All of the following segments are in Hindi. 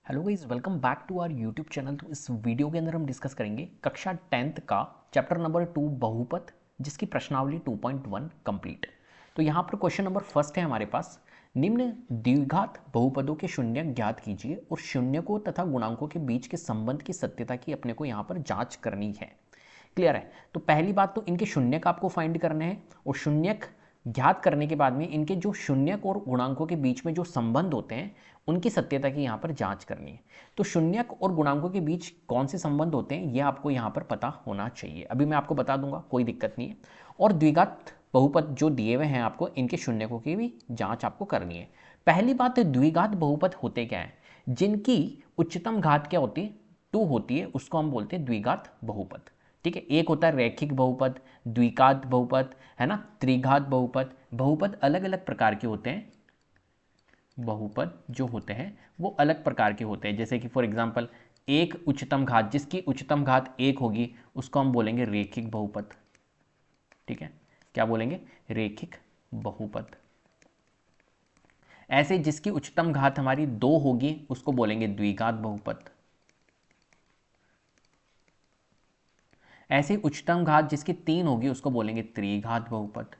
Hello guys, welcome back to our YouTube channel. तो इस वीडियो के अंदर हम डिस्कस करेंगे कक्षा 10th का चैप्टर नंबर 2 बहुपद, जिसकी प्रश्नावली 2.1 कंप्लीट। तो यहाँ पर क्वेश्चन नंबर फर्स्ट है हमारे पास, निम्न द्विघात बहुपदों के शून्य ज्ञात कीजिए और शून्यकों तथा गुणांकों के बीच के संबंध की सत्यता की अपने को यहाँ पर जांच करनी है। क्लियर है? तो पहली बात तो इनके शून्यक आपको फाइंड करने हैं और शून्यक ज्ञात करने के बाद में इनके जो शून्यक और गुणांकों के बीच में जो संबंध होते हैं उनकी सत्यता की यहाँ पर जांच करनी है। तो शून्यक और गुणांकों के बीच कौन से संबंध होते हैं ये आपको यहाँ पर पता होना चाहिए। अभी मैं आपको बता दूंगा, कोई दिक्कत नहीं है। और द्विघात बहुपद जो दिए हुए हैं आपको, इनके शून्यकों की भी जांच आपको करनी है। पहली बात, द्विघात बहुपद होते क्या है? जिनकी उच्चतम घात क्या होती है? 2 होती है, उसको हम बोलते हैं द्विघात बहुपद। ठीक है, एक होता है रैखिक बहुपद, द्विघात बहुपद, है ना, त्रिघात बहुपद। बहुपद अलग अलग प्रकार के होते हैं। बहुपद जो होते हैं वो अलग प्रकार के होते हैं, जैसे कि फॉर एग्जांपल एक उच्चतम घात, जिसकी उच्चतम घात 1 होगी, उसको हम बोलेंगे रैखिक बहुपद। ठीक है, क्या बोलेंगे? रैखिक बहुपद। ऐसे जिसकी उच्चतम घात हमारी 2 होगी, उसको बोलेंगे द्विघात बहुपद। ऐसे उच्चतम घात जिसकी 3 होगी, उसको बोलेंगे त्रिघात बहुपद।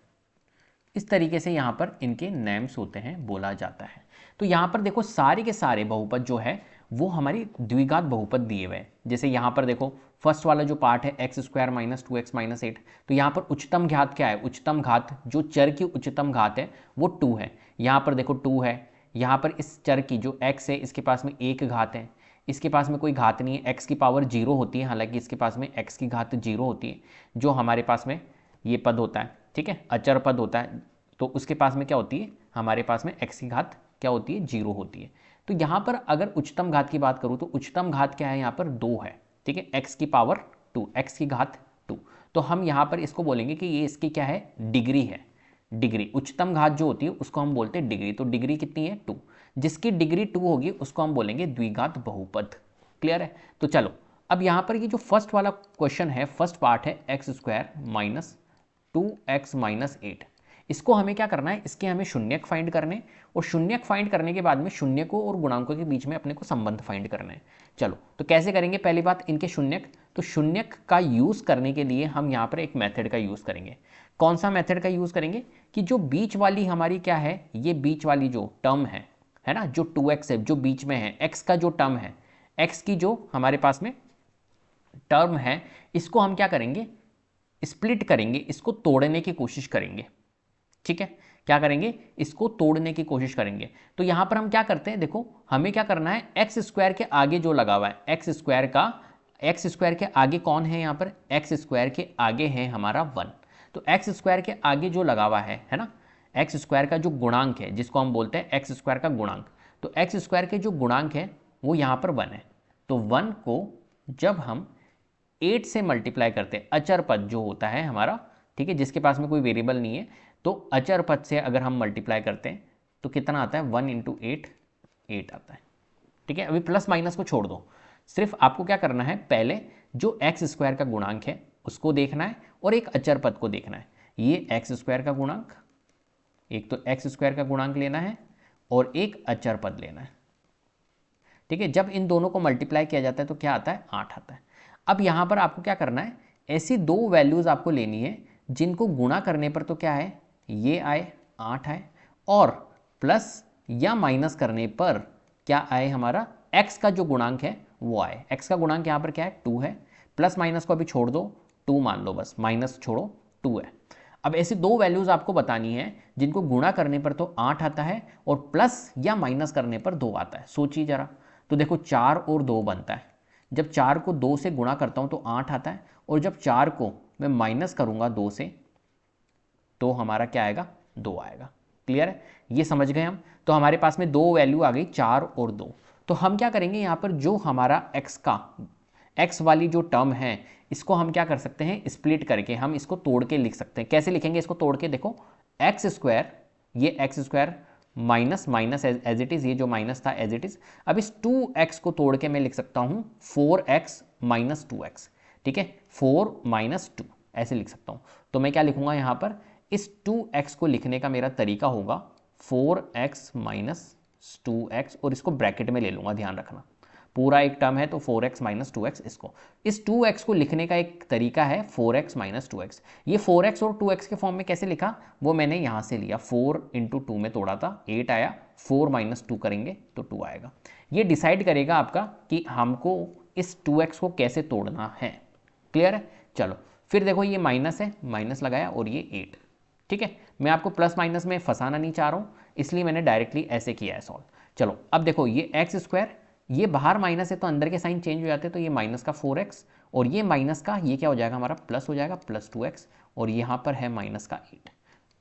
इस तरीके से यहाँ पर इनके नेम्स होते हैं, बोला जाता है। तो यहाँ पर देखो, सारे के सारे बहुपद जो है वो हमारी द्विघात बहुपद दिए हुए हैं। जैसे यहाँ पर देखो, फर्स्ट वाला जो पार्ट है x square minus 2x minus 8, तो यहाँ पर उच्चतम घात क्या है? उच्चतम घात, जो चर की उच्चतम घात है वो 2 है। यहाँ पर देखो 2 है। यहाँ पर इस चर की जो x है, इसके पास में एक घात है, इसके पास में कोई घात नहीं है, x की पावर 0 होती है, हालांकि इसके पास में x की घात 0 होती है। जो हमारे पास में ये पद होता है, ठीक है, अचर पद होता है, तो उसके पास में क्या होती है? हमारे पास में x की घात क्या होती है? 0 होती है। तो यहाँ पर अगर उच्चतम घात की बात करूँ तो उच्चतम घात क्या है? यहाँ पर 2 है। ठीक है, x की पावर 2, x की घात 2। तो हम यहाँ पर इसको बोलेंगे कि ये इसकी क्या है? डिग्री है। डिग्री, उच्चतम घात जो होती है उसको हम बोलते हैं डिग्री। तो डिग्री कितनी है? 2। जिसकी डिग्री 2 होगी उसको हम बोलेंगे द्विघात बहुपद। क्लियर है? तो चलो, अब यहाँ पर ये जो फर्स्ट वाला क्वेश्चन है, फर्स्ट पार्ट है x square minus 2x minus 8, इसको हमें क्या करना है? इसके हमें शून्यक फाइंड करने, और शून्यक फाइंड करने के बाद में शून्यकों और गुणांकों के बीच में अपने को संबंध फाइंड करना है। चलो, तो कैसे करेंगे? पहली बात, इनके शून्यक। तो शून्यक का यूज करने के लिए हम यहाँ पर एक मेथड का यूज करेंगे। कौन सा मेथड का यूज करेंगे? कि जो बीच वाली हमारी क्या है, ये बीच वाली जो टर्म है ना, जो 2x है, जो बीच में है, x का जो टर्म है, x की जो हमारे पास में टर्म है, इसको हम क्या करेंगे? स्प्लिट करेंगे, इसको तोड़ने की कोशिश करेंगे। ठीक है, क्या करेंगे? इसको तोड़ने की कोशिश करेंगे। तो यहां पर हम क्या करते हैं, देखो हमें क्या करना है, एक्स स्क्वायर के आगे जो लगा हुआ है, एक्स स्क्वायर के आगे कौन है? यहां पर एक्स स्क्वायर के आगे है हमारा 1। तो एक्स स्क्वायर के आगे जो लगा हुआ है ना, एक्स स्क्वायर का जो गुणांक है, जिसको हम बोलते हैं एक्स स्क्वायर का गुणांक, तो एक्स स्क्वायर के जो गुणांक है वो यहां पर 1 है। तो 1 को जब हम 8 से मल्टीप्लाई करते हैं, अचर पद जो होता है हमारा, ठीक है, जिसके पास में कोई वेरिएबल नहीं है, तो अचर पद से अगर हम मल्टीप्लाई करते हैं तो कितना आता है? 1 इंटू 8, 8 आता है। ठीक है, अभी प्लस माइनस को छोड़ दो, सिर्फ आपको क्या करना है, पहले जो एक्स स्क्वायर का गुणांक है उसको देखना है और एक अचर पद को देखना है। ये एक्स स्क्वायर का गुणांक, एक तो एक्स स्क्वायर का गुणांक लेना है और एक अचर पद लेना है। ठीक है, जब इन दोनों को मल्टीप्लाई किया जाता है तो क्या आता है? 8 आता है। अब यहाँ पर आपको क्या करना है, ऐसी दो वैल्यूज़ आपको लेनी है जिनको गुणा करने पर तो क्या है? ये आए, 8 आए, और प्लस या माइनस करने पर क्या आए? हमारा x का जो गुणांक है वो आए। x का गुणांक यहाँ पर क्या है? 2 है। प्लस माइनस को अभी छोड़ दो, 2 मान लो, बस माइनस छोड़ो, 2 है। अब ऐसी दो वैल्यूज़ आपको बतानी है जिनको गुणा करने पर तो 8 आता है और प्लस या माइनस करने पर 2 आता है। सोचिए जरा, तो देखो 4 और 2 बनता है। जब 4 को 2 से गुणा करता हूं तो 8 आता है, और जब 4 को मैं माइनस करूंगा 2 से तो हमारा क्या आएगा? 2 आएगा। क्लियर है? ये समझ गए हम। तो हमारे पास में दो वैल्यू आ गई, 4 और 2। तो हम क्या करेंगे, यहाँ पर जो हमारा x वाली जो टर्म है, इसको हम क्या कर सकते हैं? स्प्लिट करके हम इसको तोड़ के लिख सकते हैं। कैसे लिखेंगे इसको तोड़ के? देखो, एक्स स्क्वायर, ये X square minus minus as it is, ये जो माइनस था एज इट इज। अब इस 2x को तोड़ के मैं लिख सकता हूं 4x माइनस 2x। ठीक है, 4 माइनस 2 ऐसे लिख सकता हूं। तो मैं क्या लिखूंगा यहां पर? इस 2x को लिखने का मेरा तरीका होगा 4x माइनस 2x, और इसको ब्रैकेट में ले लूंगा, ध्यान रखना। पूरा एक टर्म है तो 4x माइनस 2x इसको, इस 2x को लिखने का एक तरीका है 4x माइनस 2x। ये 4x और 2x के फॉर्म में कैसे लिखा वो मैंने यहाँ से लिया, 4 इंटू 2 में तोड़ा था 8 आया, 4 माइनस 2 करेंगे तो 2 आएगा। ये डिसाइड करेगा आपका कि हमको इस 2x को कैसे तोड़ना है। क्लियर है? चलो फिर देखो ये माइनस है, माइनस लगाया और ये 8। ठीक है, मैं आपको प्लस माइनस में फंसाना नहीं चाह रहा हूँ इसलिए मैंने डायरेक्टली ऐसे किया है सॉल्व। चलो अब देखो ये एक्स स्क्वायर, ये बाहर माइनस है तो अंदर के साइन चेंज हो जाते हैं, तो ये माइनस का 4x और ये माइनस का ये क्या हो जाएगा हमारा प्लस हो जाएगा, प्लस 2x और यहाँ पर है माइनस का 8।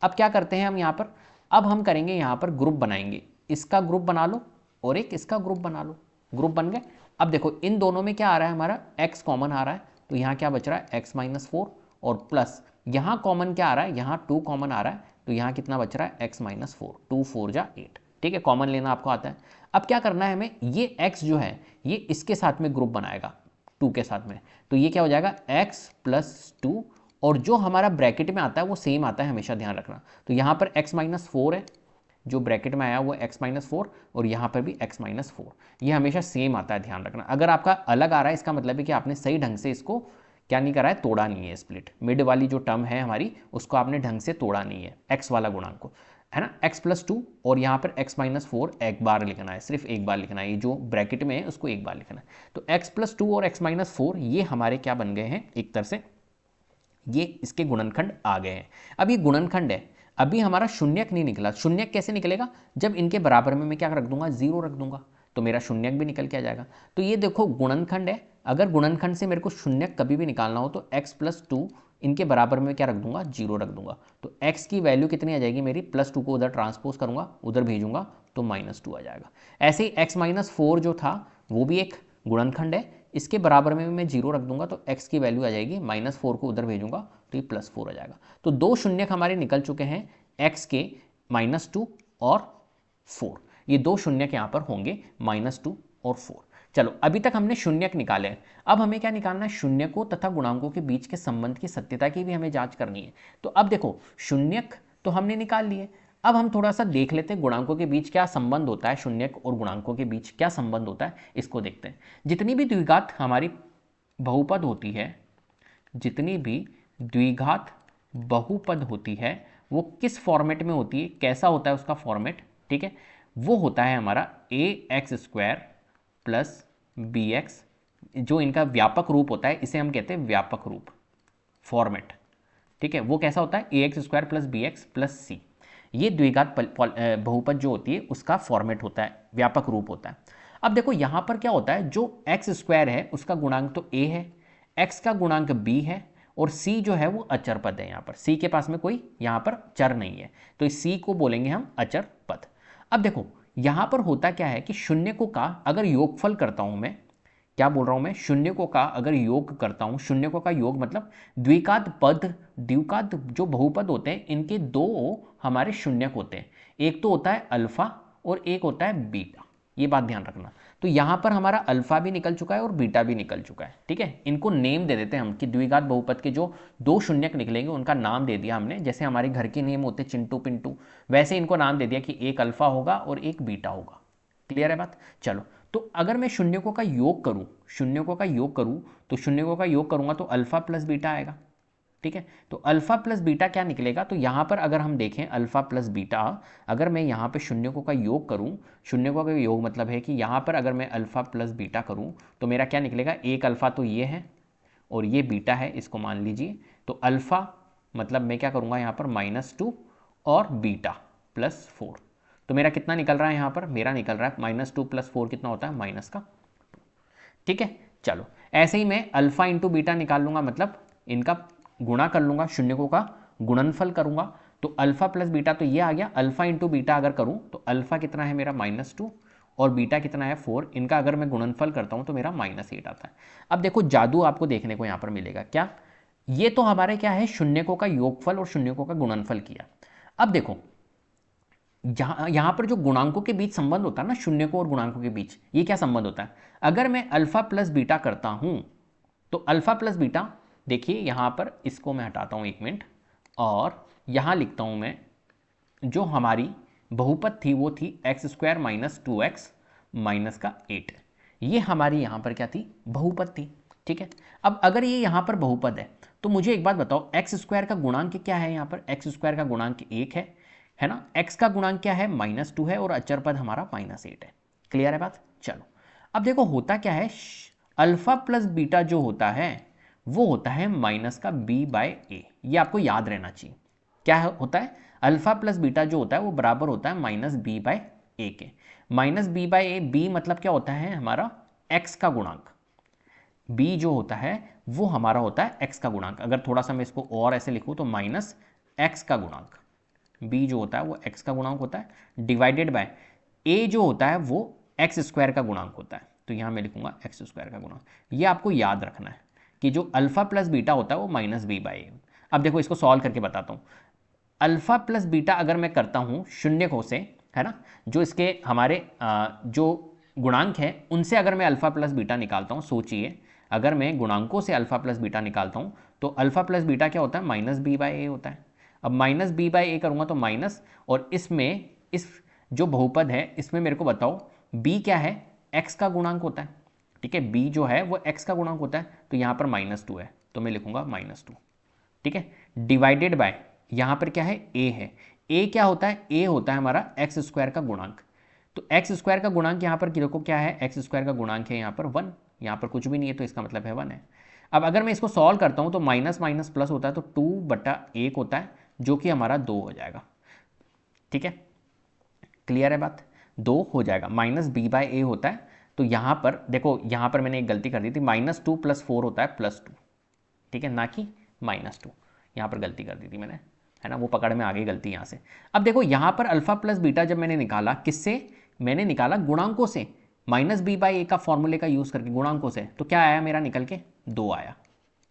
अब क्या करते हैं हम यहाँ पर, अब हम करेंगे यहाँ पर ग्रुप बनाएंगे, इसका ग्रुप बना लो और एक इसका ग्रुप बना लो, ग्रुप बन गए। अब देखो इन दोनों में क्या आ रहा है हमारा x कॉमन आ रहा है, तो यहाँ क्या बच रहा है x माइनस 4 और प्लस यहाँ कॉमन क्या आ रहा है, यहाँ 2 कॉमन आ रहा है तो यहाँ कितना बच रहा है x माइनस 4, 2 4 जा 8। ठीक है, कॉमन लेना आपको आता है। अब क्या करना है हमें, ये x जो है ये इसके साथ में ग्रुप बनाएगा 2 के साथ में, तो ये क्या हो जाएगा x प्लस 2 और जो हमारा ब्रैकेट में आता है वो सेम आता है, हमेशा ध्यान रखना। तो यहाँ पर x माइनस 4 है, जो ब्रैकेट में आया वो x माइनस 4 और यहाँ पर भी x माइनस 4, ये हमेशा सेम आता है, ध्यान रखना। अगर आपका अलग आ रहा है इसका मतलब है कि आपने सही ढंग से इसको क्या नहीं करा है, तोड़ा नहीं है स्प्लिट। मिड वाली जो टर्म है हमारी उसको आपने ढंग से तोड़ा नहीं है, x वाला गुणांक को, है ना, x प्लस 2 और यहाँ पर x माइनस 4 एक बार लिखना है, सिर्फ एक बार लिखना है, ये जो ब्रैकेट में है उसको एक बार लिखना है। तो x प्लस 2 और x माइनस 4 ये हमारे क्या बन गए हैं, एक तरह से ये इसके गुणनखंड आ गए हैं। अब ये गुणनखंड है, अभी हमारा शून्यक नहीं निकला। शून्यक कैसे निकलेगा, जब इनके बराबर में मैं क्या रख दूंगा, 0 रख दूंगा तो मेरा शून्यक भी निकल के आ जाएगा। तो ये देखो गुणनखंड है, अगर गुणनखंड से मेरे को शून्यक कभी भी निकालना हो तो x प्लस 2 इनके बराबर में क्या रख दूंगा, 0 रख दूंगा। तो x की वैल्यू कितनी आ जाएगी मेरी, प्लस 2 को उधर ट्रांसपोज करूंगा, उधर भेजूंगा तो माइनस 2 आ जाएगा। ऐसे ही x माइनस 4 जो था वो भी एक गुणनखंड है, इसके बराबर में मैं 0 रख दूंगा तो x की वैल्यू आ जाएगी, माइनस 4 को उधर भेजूंगा तो ये प्लस 4 आ जाएगा। तो दो शून्यक हमारे निकल चुके हैं, x के माइनस 2 और 4, ये दो शून्यक यहाँ पर होंगे, माइनस 2 और 4। चलो अभी तक हमने शून्यक निकाले, अब हमें क्या निकालना है, शून्यकों तथा गुणांकों के बीच के संबंध की सत्यता की भी हमें जांच करनी है। तो अब देखो शून्यक तो हमने निकाल लिए, अब हम थोड़ा सा देख लेते हैं गुणांकों के बीच क्या संबंध होता है, शून्यक और गुणांकों के बीच क्या संबंध होता है इसको देखते हैं। जितनी भी द्विघात हमारी बहुपद होती है, जितनी भी द्विघात बहुपद होती है वो किस फॉर्मेट में होती है, कैसा होता है उसका फॉर्मेट, ठीक है, वो होता है हमारा ax स्क्वायर प्लस bx, जो इनका व्यापक रूप होता है इसे हम कहते हैं व्यापक रूप फॉर्मेट। ठीक है, वो कैसा होता है, ax square plus bx plus c, ये द्विघात बहुपद जो होती है उसका फॉर्मेट होता है, व्यापक रूप होता है। अब देखो यहां पर क्या होता है, जो x स्क्वायर है उसका गुणांक तो a है, x का गुणांक b है और c जो है वो अचर पद है। यहाँ पर c के पास में कोई यहाँ पर चर नहीं है तो इस c को बोलेंगे हम अचर पद। अब देखो यहाँ पर होता क्या है कि शून्यकों का अगर योगफल करता हूँ मैं, क्या बोल रहा हूँ मैं, शून्यकों का अगर योग करता हूँ, शून्यकों का योग मतलब द्विघात पद, द्विघात जो बहुपद होते हैं इनके दो हमारे शून्यक होते हैं, एक तो होता है अल्फा और एक होता है बीटा, ये बात ध्यान रखना। तो यहाँ पर हमारा अल्फा भी निकल चुका है और बीटा भी निकल चुका है। ठीक है, इनको नेम दे देते हैं हम कि द्विघात बहुपद के जो दो शून्यक निकलेंगे उनका नाम दे दिया हमने, जैसे हमारे घर के नेम होते चिंटू पिंटू, वैसे इनको नाम दे दिया कि एक अल्फा होगा और एक बीटा होगा। क्लियर है बात। चलो तो अगर मैं शून्यकों का योग करूं, शून्यकों का योग करूं तो शून्यकों का योग करूंगा तो अल्फा प्लस बीटा आएगा। ठीक है, तो अल्फा प्लस बीटा क्या निकलेगा, तो यहां पर अगर हम देखें अल्फा प्लस बीटा, अगर मैं यहां पे शून्यकों का योग करूं, शून्यकों का योग मतलब है कि यहां पर अगर मैं अल्फा प्लस बीटा करूं तो मेरा क्या निकलेगा, एक अल्फा तो ये है और ये बीटा है, इसको मान लीजिए। तो अल्फा मतलब मैं क्या करूंगा यहाँ पर -2 और बीटा +4, तो मेरा कितना निकल रहा है यहाँ पर, मेरा निकल रहा है -2 + 4 कितना होता है, माइनस का 2। ठीक है, चलो ऐसे ही मैं अल्फा इंटू बीटा निकाल लूंगा, मतलब इनका गुणा कर लूंगा, शून्यकों का गुणनफल करूंगा तो अल्फा प्लस बीटा तो ये आ गया, अल्फा इंटू बीटा अगर करूं तो अल्फा कितना है मेरा -2 और बीटा कितना है 4, इनका अगर मैं गुणनफल करता हूं तो मेरा -8 आता है। अब देखो जादू आपको देखने को यहां पर मिलेगा, क्या, ये तो हमारे क्या है, शून्यकों का योगफल और शून्यकों का गुणनफल किया। अब देखो यहां पर जो गुणांकों के बीच संबंध होता है ना, शून्यकों और गुणांकों के बीच, ये क्या संबंध होता है, अगर मैं अल्फा प्लस बीटा करता हूं तो अल्फा प्लस बीटा, देखिए यहां पर इसको मैं हटाता हूं 1 मिनट और यहां लिखता हूं मैं, जो हमारी बहुपद थी वो थी x² - 2x - 8, ये हमारी यहाँ पर क्या थी, बहुपद थी। ठीक है, अब अगर ये यहाँ पर बहुपद है तो मुझे एक बात बताओ, एक्स स्क्वायर का गुणांक क्या है, यहाँ पर एक्स स्क्वायर का गुणांक 1 है ना, एक्स का गुणांक क्या है, -2 है, और अचर पद हमारा -8 है। क्लियर है बात। चलो अब देखो होता क्या है, अल्फा प्लस बीटा जो होता है वो होता है माइनस का b/a, ये आपको याद रहना चाहिए। क्या होता है, अल्फा प्लस बीटा जो होता है वो बराबर होता है -b/a के। -b/a, b मतलब क्या होता है हमारा x का गुणांक, b जो होता है वो हमारा होता है x का गुणांक। अगर थोड़ा सा मैं इसको और ऐसे लिखूं तो -x का गुणांक, b जो होता है वो x का गुणांक होता है, डिवाइडेड बाय a जो होता है वो एक्स स्क्वायर का गुणांक होता है। तो यहां मैं लिखूंगा एक्स स्क्वायर का गुणांक। ये आपको याद रखना है कि जो अल्फा प्लस बीटा होता है वो -b/a। अब देखो इसको सॉल्व करके बताता हूं। अल्फा प्लस बीटा अगर मैं करता हूं शून्यकों से, है ना, जो इसके हमारे जो गुणांक है उनसे अगर मैं अल्फा प्लस बीटा निकालता हूं, सोचिए अगर मैं गुणांकों से अल्फा प्लस बीटा निकालता हूं तो अल्फा प्लस बीटा क्या होता है, -b/a होता है। अब -b/a करूंगा तो माइनस, और इसमें इस जो बहुपद है इसमें मेरे को बताओ b क्या है, x का गुणांक होता है। ठीक है, b जो है वो x का गुणांक होता है, तो यहां पर -2 है तो मैं लिखूंगा -2। ठीक है, डिवाइडेड बाय यहां पर क्या है, a है। a क्या होता है, a होता है हमारा एक्स स्क्वायर का गुणांक। तो एक्स स्क्वायर का गुणांक यहां पर देखो क्या है, एक्स स्क्वायर का गुणांक है यहां पर 1, यहां पर कुछ भी नहीं है तो इसका मतलब है 1 है। अब अगर मैं इसको सॉल्व करता हूं तो माइनस माइनस प्लस होता है तो 2/1 होता है, जो कि हमारा 2 हो जाएगा। ठीक है, क्लियर है बात, 2 हो जाएगा, -b/a होता है। तो यहां पर देखो, यहां पर मैंने एक गलती कर दी थी, -2 + 4 होता है +2। ठीक है, ना कि -2, यहां पर गलती कर दी थी मैंने, है ना, वो पकड़ में आ गई गलती यहां से। अब देखो यहां पर अल्फा प्लस बीटा जब मैंने निकाला, किससे मैंने निकाला, गुणांकों से, -b/a का फॉर्मूले का यूज करके गुणांकों से, तो क्या आया मेरा निकल के, 2 आया,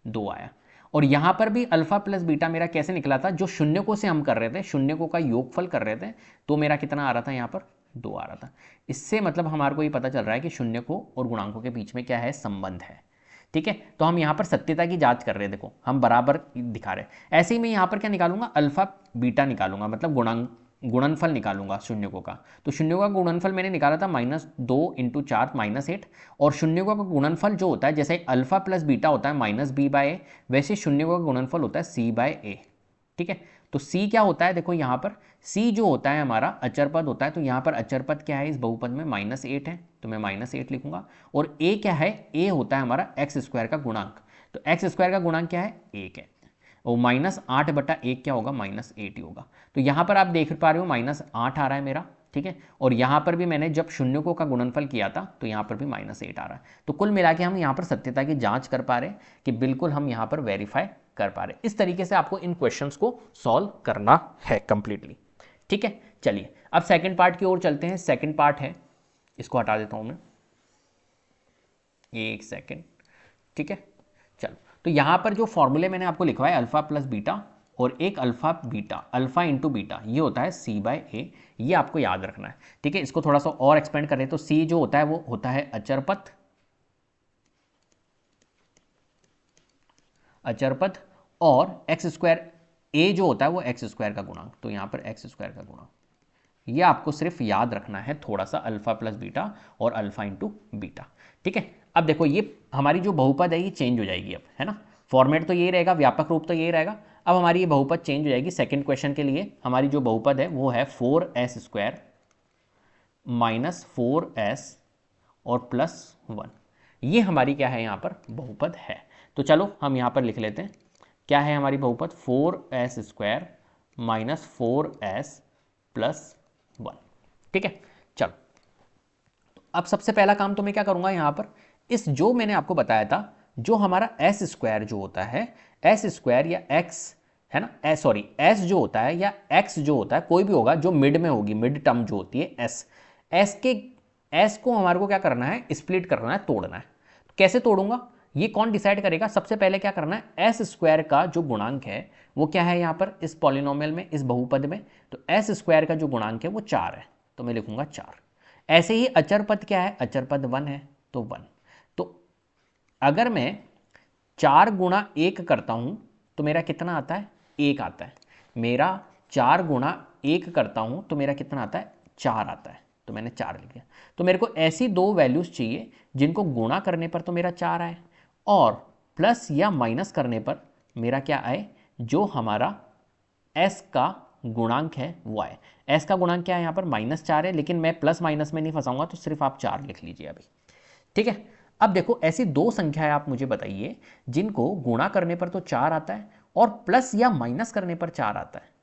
2 आया। और यहां पर भी अल्फा प्लस बीटा मेरा कैसे निकला था, जो शून्यकों से हम कर रहे थे, शून्यकों का योगफल कर रहे थे, तो मेरा कितना आ रहा था, यहां पर 2 आ रहा था। इससे मतलब हमारे को ये पता चल रहा है कि शून्यकों और गुणांकों के बीच में क्या है, संबंध है। ठीक है, तो हम यहां पर सत्यता की जांच कर रहे हैं, देखो हम बराबर दिखा रहे हैं। ऐसे ही मैं यहां पर क्या निकालूंगा, अल्फा बीटा निकालूंगा, मतलब गुणनफल निकालूंगा शून्यकों का। तो शून्यकों का गुणनफल मैंने निकाला था -2 × 4 -8, और शून्यकों का गुणनफल जो होता है, जैसे अल्फा प्लस बीटा होता है -b/a, वैसे शून्यकों का गुणनफल होता है c/a। ठीक है, तो c क्या होता है, देखो यहां पर c जो होता है हमारा अचर पद होता है, तो यहां पर अचर पद क्या है इस बहुपद में, -8 है, तो मैं -8 लिखूंगा। और a क्या है, a होता है हमारा एक्स स्क्वायर का गुणांक, तो एक्स स्क्वायर का गुणांक क्या है, 1 है, और -8/1 क्या होगा, -8 ही होगा। तो यहां पर आप देख पा रहे हो -8 आ रहा है मेरा। ठीक है, और यहां पर भी मैंने जब शून्यकों का गुणनफल किया था तो यहां पर भी -8 आ रहा है। तो कुल मिला के हम यहां पर सत्यता की जांच कर पा रहे हैं कि बिल्कुल हम यहां पर वेरीफाई कर पा रहे। इस तरीके से आपको इन क्वेश्चंस को सॉल्व करना है कंप्लीटली। ठीक है, चलिए अब सेकंड पार्ट की ओर चलते हैं। सेकंड पार्ट है, इसको हटा देता हूं मैं, एक सेकंड। ठीक है, चलो, तो यहां पर जो फॉर्मूले मैंने आपको लिखवाया, अल्फा प्लस बीटा और एक alpha beta, alpha into beta, ये होता है c/a, ये आपको याद रखना है। ठीक है, इसको थोड़ा सा और एक्सपेंड करें तो c जो होता है वो होता है अचरपथ, अचरपथ, और एक्स स्क्वायर, a जो होता है वो एक्स स्क्वायर का गुणांक, तो यहां पर एक्स स्क्वायर का गुणांक, ये आपको सिर्फ याद रखना है थोड़ा सा, अल्फा प्लस बीटा और अल्फा इंटू बीटा। ठीक है, अब देखो ये हमारी जो बहुपद है ये चेंज हो जाएगी अब, है ना, फॉर्मेट तो यही रहेगा, व्यापक रूप तो यही रहेगा। अब हमारी ये बहुपद चेंज हो जाएगी। सेकंड क्वेश्चन के लिए हमारी जो बहुपद है वो है 4s² -4s और +1, ये हमारी क्या है यहाँ पर बहुपद है। तो चलो हम यहाँ पर लिख लेते हैं, क्या है हमारी बहुपद, 4s² -4s +1। ठीक है, चलो, तो अब सबसे पहला काम तो मैं क्या करूंगा, यहां पर इस जो मैंने आपको बताया था, जो हमारा एस स्क्वायर जो होता है, एस स्क्वायर या एक्स, है ना, एस जो होता है या एक्स जो होता है, कोई भी होगा जो मिड में होगी, मिड टर्म जो होती है एस को हमारे को क्या करना है, स्प्लिट करना है, तोड़ना है। तो कैसे तोड़ूंगा, ये कौन डिसाइड करेगा, सबसे पहले क्या करना है, एस स्क्वायर का जो गुणांक है वो क्या है यहाँ पर इस पॉलिनोमियल में, इस बहुपद में, तो एस स्क्वायर का जो गुणांक है वो 4 है, तो मैं लिखूंगा 4। ऐसे ही अचर पद क्या है, अचर पद 1 है, तो 1। तो अगर मैं 4 × 1 करता हूं तो मेरा कितना आता है, 1 आता है। मेरा 4 × 1 करता हूं तो मेरा कितना आता है, 4 आता है। तो मैंने 4 लिख दिया। तो मेरे को ऐसी दो वैल्यूज़ चाहिए जिनको गुणा करने पर तो मेरा 4 आए और प्लस या माइनस करने पर मेरा क्या आए, जो हमारा s का गुणांक है वो आए। s का गुणांक क्या है यहाँ पर -4 है, लेकिन मैं प्लस माइनस में नहीं फंसाऊंगा, तो सिर्फ आप 4 लिख लीजिए अभी। ठीक है, अब देखो ऐसी दो संख्याएं आप मुझे बताइए जिनको गुणा करने पर तो 4 आता है और प्लस या माइनस करने पर 4 आता है।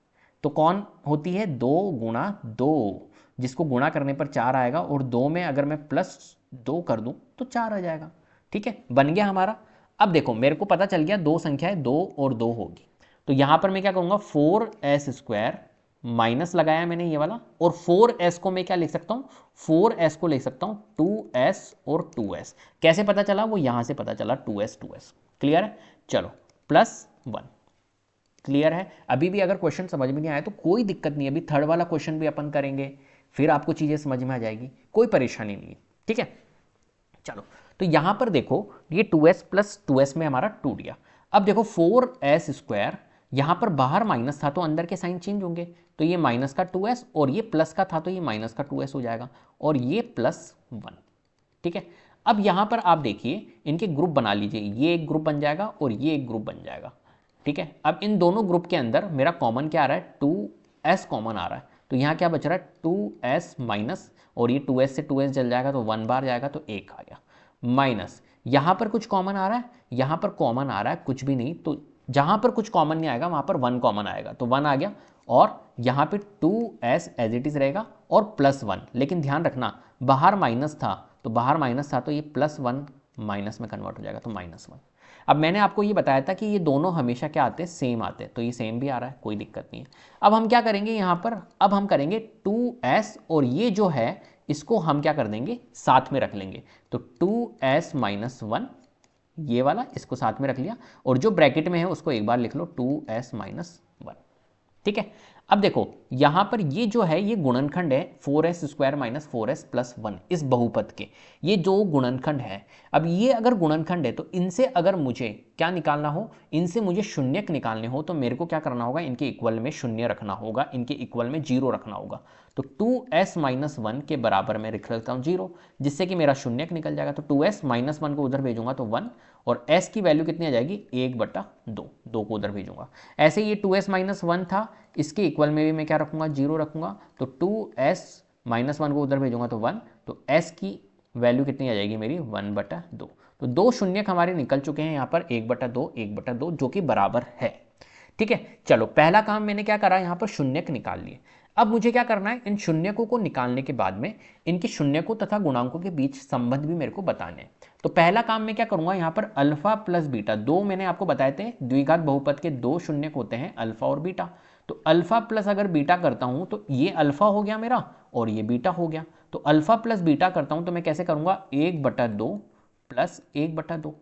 तो कौन होती है? 2 गुणा 2, जिसको गुणा करने पर 4 आएगा और 2 में अगर मैं +2 कर दूं तो 4 आ जाएगा। ठीक है, बन गया हमारा। अब देखो मेरे को पता चल गया दो संख्याएं 2 और 2 होगी, तो यहां पर मैं क्या करूंगा, 4s² माइनस लगाया मैंने ये वाला, और 4s को मैं क्या लिख सकता हूं, 4s को लिख सकता हूं 2s और 2s। कैसे पता चला? वो यहां से पता चला 2s 2s। क्लियर है? चलो +1। क्लियर है? अभी भी अगर क्वेश्चन समझ में नहीं आया तो कोई दिक्कत नहीं है, अभी थर्ड वाला क्वेश्चन भी अपन करेंगे, फिर आपको चीजें समझ में आ जाएगी, कोई परेशानी नहीं है। ठीक है, चलो तो यहां पर देखो ये 2s + 2s में हमारा 2 दिया। अब देखो 4s², यहां पर बाहर माइनस था तो अंदर के साइन चेंज होंगे, तो ये माइनस का 2s और ये प्लस का था तो ये माइनस का 2s हो जाएगा और ये +1। ठीक है, अब यहां पर आप देखिए इनके ग्रुप बना लीजिए, ये एक ग्रुप बन जाएगा और ये एक ग्रुप बन जाएगा। ठीक है, अब इन दोनों ग्रुप के अंदर मेरा कॉमन क्या आ रहा है, 2s कॉमन आ रहा है, तो यहाँ क्या बच रहा है 2s माइनस, और ये 2s से 2s जल जाएगा तो 1 बार जाएगा तो 1 आ गया, माइनस यहाँ पर कुछ कॉमन आ रहा है, यहाँ पर कॉमन आ रहा है कुछ भी नहीं, तो जहाँ पर कुछ कॉमन नहीं आएगा वहाँ पर 1 कॉमन आएगा, तो 1 आ गया, और यहाँ पे 2s एज इट इज़ रहेगा और +1, लेकिन ध्यान रखना बाहर माइनस था, तो बाहर माइनस था तो ये +1 माइनस में कन्वर्ट हो जाएगा, तो -1। अब मैंने आपको ये बताया था कि ये दोनों हमेशा क्या आते हैं, सेम आते हैं, तो ये सेम भी आ रहा है, कोई दिक्कत नहीं है। अब हम क्या करेंगे यहाँ पर, अब हम करेंगे 2s और ये जो है इसको हम क्या कर देंगे, साथ में रख लेंगे, तो 2s - 1 ये वाला इसको साथ में रख लिया, और जो ब्रैकेट में है उसको एक बार लिख लो 2s - 1। ठीक है, अब देखो यहां पर ये जो है ये गुणनखंड है 4s² - 4s + 1, इस बहुपद के ये जो गुणनखंड है। अब ये अगर गुणनखंड है तो इनसे अगर मुझे क्या निकालना हो, इनसे मुझे शून्यक निकालने हो, तो मेरे को क्या करना होगा, इनके इक्वल में शून्य रखना होगा, इनके इक्वल में 0 रखना होगा। तो 2s - 1 के बराबर मैं लिख लेता हूँ 0, जिससे कि मेरा शून्यक निकल जाएगा। तो 2s - 1 को उधर भेजूंगा तो 1, और s की वैल्यू कितनी आ जाएगी, 1/2, 2 को उधर भेजूंगा। ऐसे ये 2s - 1 था, इसके इक्वल में भी मैं क्या रखूंगा, 0 रखूंगा, तो 2s - 1 को उधर भेजूंगा तो 1, तो s की वैल्यू कितनी आ जाएगी मेरी, 1/2। तो 2 शून्यक हमारे निकल चुके हैं यहाँ पर, 1/2 1/2 जो कि बराबर है। ठीक है, चलो पहला काम मैंने क्या करा, यहाँ पर शून्यक निकाल लिए। अब मुझे क्या करना है, इन शून्यकों को निकालने के बाद में इनके शून्यकों तथा गुणांकों के बीच संबंध भी मेरे को बताने हैं। तो पहला काम मैं क्या करूंगा, यहाँ पर अल्फा प्लस बीटा, दो मैंने आपको बताए थे द्विघात बहुपद के दो शून्यक होते हैं, अल्फा और बीटा। तो अल्फा प्लस अगर बीटा करता हूं तो ये अल्फा हो गया मेरा और ये बीटा हो गया। तो अल्फा प्लस बीटा करता हूं तो मैं कैसे करूंगा, 1/2 + 1/2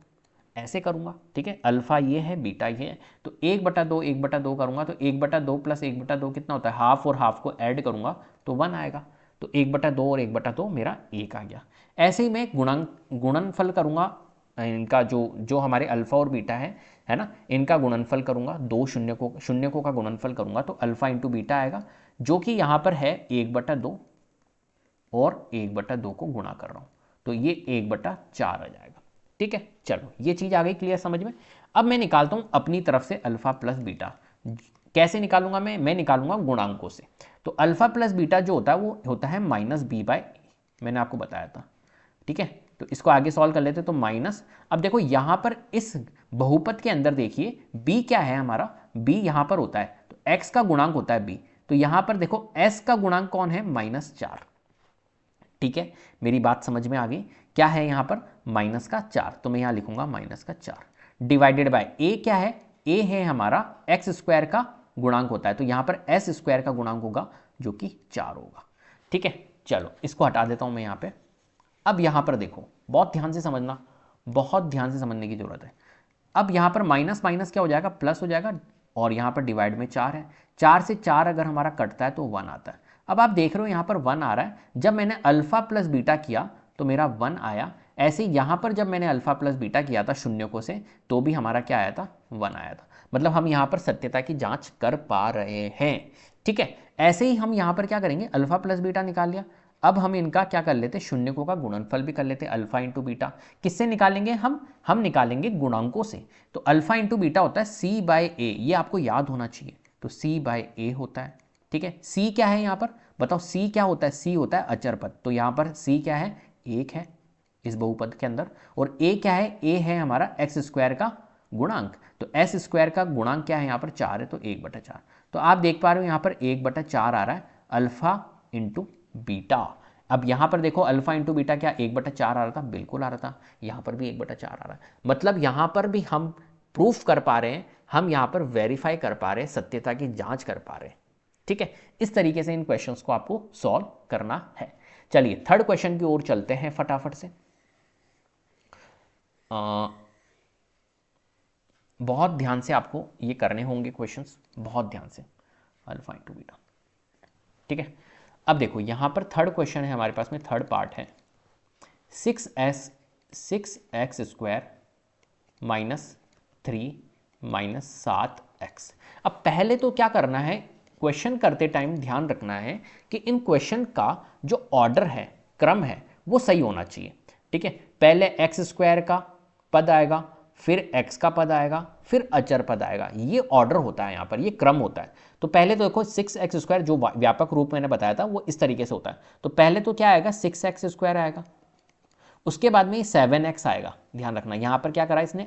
ऐसे करूंगा। ठीक है, अल्फा ये है, बीटा ये है, तो 1/2 1/2 करूंगा, तो 1/2 + 1/2 कितना होता है, हाफ और हाफ को ऐड करूंगा तो 1 आएगा। तो 1/2 और 1/2 मेरा 1 आ गया। ऐसे ही मैं गुणनफल करूंगा इनका, जो हमारे अल्फा और बीटा है ना, इनका गुणनफल करूंगा, दो शून्यकों का गुणनफल करूंगा, तो अल्फा इंटू बीटा आएगा, जो कि यहां पर है 1/2 और 1/2 को गुणा कर रहा हूं, तो ये 1/4 आ जाएगा। ठीक है, चलो ये चीज आ गई क्लियर समझ में। अब मैं निकालता हूं अपनी तरफ से अल्फा प्लस बीटा। कैसे निकालूंगा मैं निकालूंगा गुणांकों से। तो अल्फा प्लस बीटा जो होता है वो होता है -b/a, मैंने आपको बताया था। ठीक है, तो इसको आगे सॉल्व कर लेते तो माइनस, अब देखो यहां पर इस बहुपद के अंदर देखिए b क्या है हमारा, b यहां पर होता है, तो x का गुणांक होता है b, तो यहां पर देखो s का गुणांक कौन है, -4। ठीक है, मेरी बात समझ में आ गई, क्या है यहां पर -4, तो मैं यहां लिखूंगा -4 डिवाइडेड बाय a क्या है, a है हमारा x² का गुणांक होता है, तो यहां पर s² का गुणांक होगा जो कि 4 होगा। ठीक है, चलो इसको हटा देता हूं मैं यहां पे। अब यहां पर देखो बहुत ध्यान से समझना, बहुत ध्यान से समझने की जरूरत है। अब यहां पर माइनस माइनस क्या हो जाएगा, प्लस हो जाएगा, और यहां पर डिवाइड में 4 है, 4 से 4 अगर हमारा कटता है तो 1 आता है। अब आप देख रहे हो यहां पर 1 आ रहा है, जब मैंने अल्फा प्लस बीटा किया तो मेरा 1 आया। ऐसे ही यहां पर जब मैंने अल्फा प्लस बीटा किया था शून्यकों से, तो भी हमारा क्या आया था, 1 आया था। मतलब हम यहां पर सत्यता की जांच कर पा रहे हैं। ठीक है, ऐसे ही हम यहां पर क्या करेंगे, अल्फा प्लस बीटा निकाल लिया, अब हम इनका क्या कर लेते, शून्यकों का गुणनफल भी कर लेते, अल्फा इंटू बीटा। किससे निकालेंगे हम निकालेंगे गुणांकों से। तो अल्फा इंटू बीटा होता है सी बाय ए, ये आपको याद होना चाहिए। तो सी बाय ए होता है, ठीक है। सी क्या है यहाँ पर, बताओ सी क्या होता है, सी होता है अचर पद। तो यहाँ पर सी क्या है, 1 है इस बहुपद के अंदर, और ए क्या है, ए है हमारा एक्स स्क्वायर का गुणांक। तो एस स्क्वायर का गुणांक क्या है यहाँ पर, 4 है, तो 1/4। तो आप देख पा रहे हो यहाँ पर 1/4 आ रहा है अल्फा इंटू बीटा। अब यहाँ पर देखो अल्फा इंटू बीटा क्या 1/4 आ रहा था, बिल्कुल आ रहा था। यहाँ पर भी 1/4 आ रहा है, मतलब यहाँ पर भी हम प्रूफ कर पा रहे हैं, हम यहाँ पर वेरीफाई कर पा रहे हैं, सत्यता की जांच कर पा रहे हैं, ठीक है। इस तरीके से इन क्वेश्चंस को आपको सॉल्व करना है। चलिए थर्ड क्वेश्चन की ओर चलते हैं फटाफट से। बहुत ध्यान से आपको ये करने होंगे क्वेश्चंस, बहुत ध्यान से। अल्फा इंटू बीटा, ठीक है। अब देखो यहाँ पर थर्ड क्वेश्चन है हमारे पास में, थर्ड पार्ट है 6x square minus 3 minus 7x। अब पहले तो क्या करना है, क्वेश्चन करते टाइम ध्यान रखना है कि इन क्वेश्चन का जो ऑर्डर है, क्रम है, वो सही होना चाहिए, ठीक है। पहले एक्स स्क्वायर का पद आएगा, फिर x का पद आएगा, फिर अचर पद आएगा, ये ऑर्डर होता है यहाँ पर, ये क्रम होता है। तो पहले तो देखो 6x स्क्वायर जो व्यापक रूप मैंने बताया था वो इस तरीके से होता है। तो पहले तो क्या आएगा, 6x स्क्वायर आएगा, उसके बाद में 7x आएगा। ध्यान रखना यहाँ पर क्या करा, इसने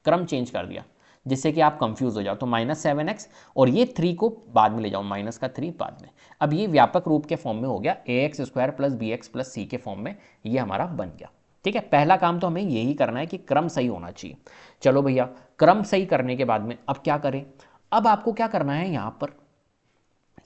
क्रम चेंज कर दिया जिससे कि आप कंफ्यूज हो जाओ। तो -7x, और ये 3 को बाद में ले जाओ, माइनस का 3 बाद में। अब ये व्यापक रूप के फॉर्म में हो गया, ax square plus bx plus c के फॉर्म में ये हमारा बन गया, ठीक है। पहला काम तो हमें यही करना है कि क्रम सही होना चाहिए। चलो भैया, क्रम सही करने के बाद में अब क्या करें, अब आपको क्या करना है, यहाँ पर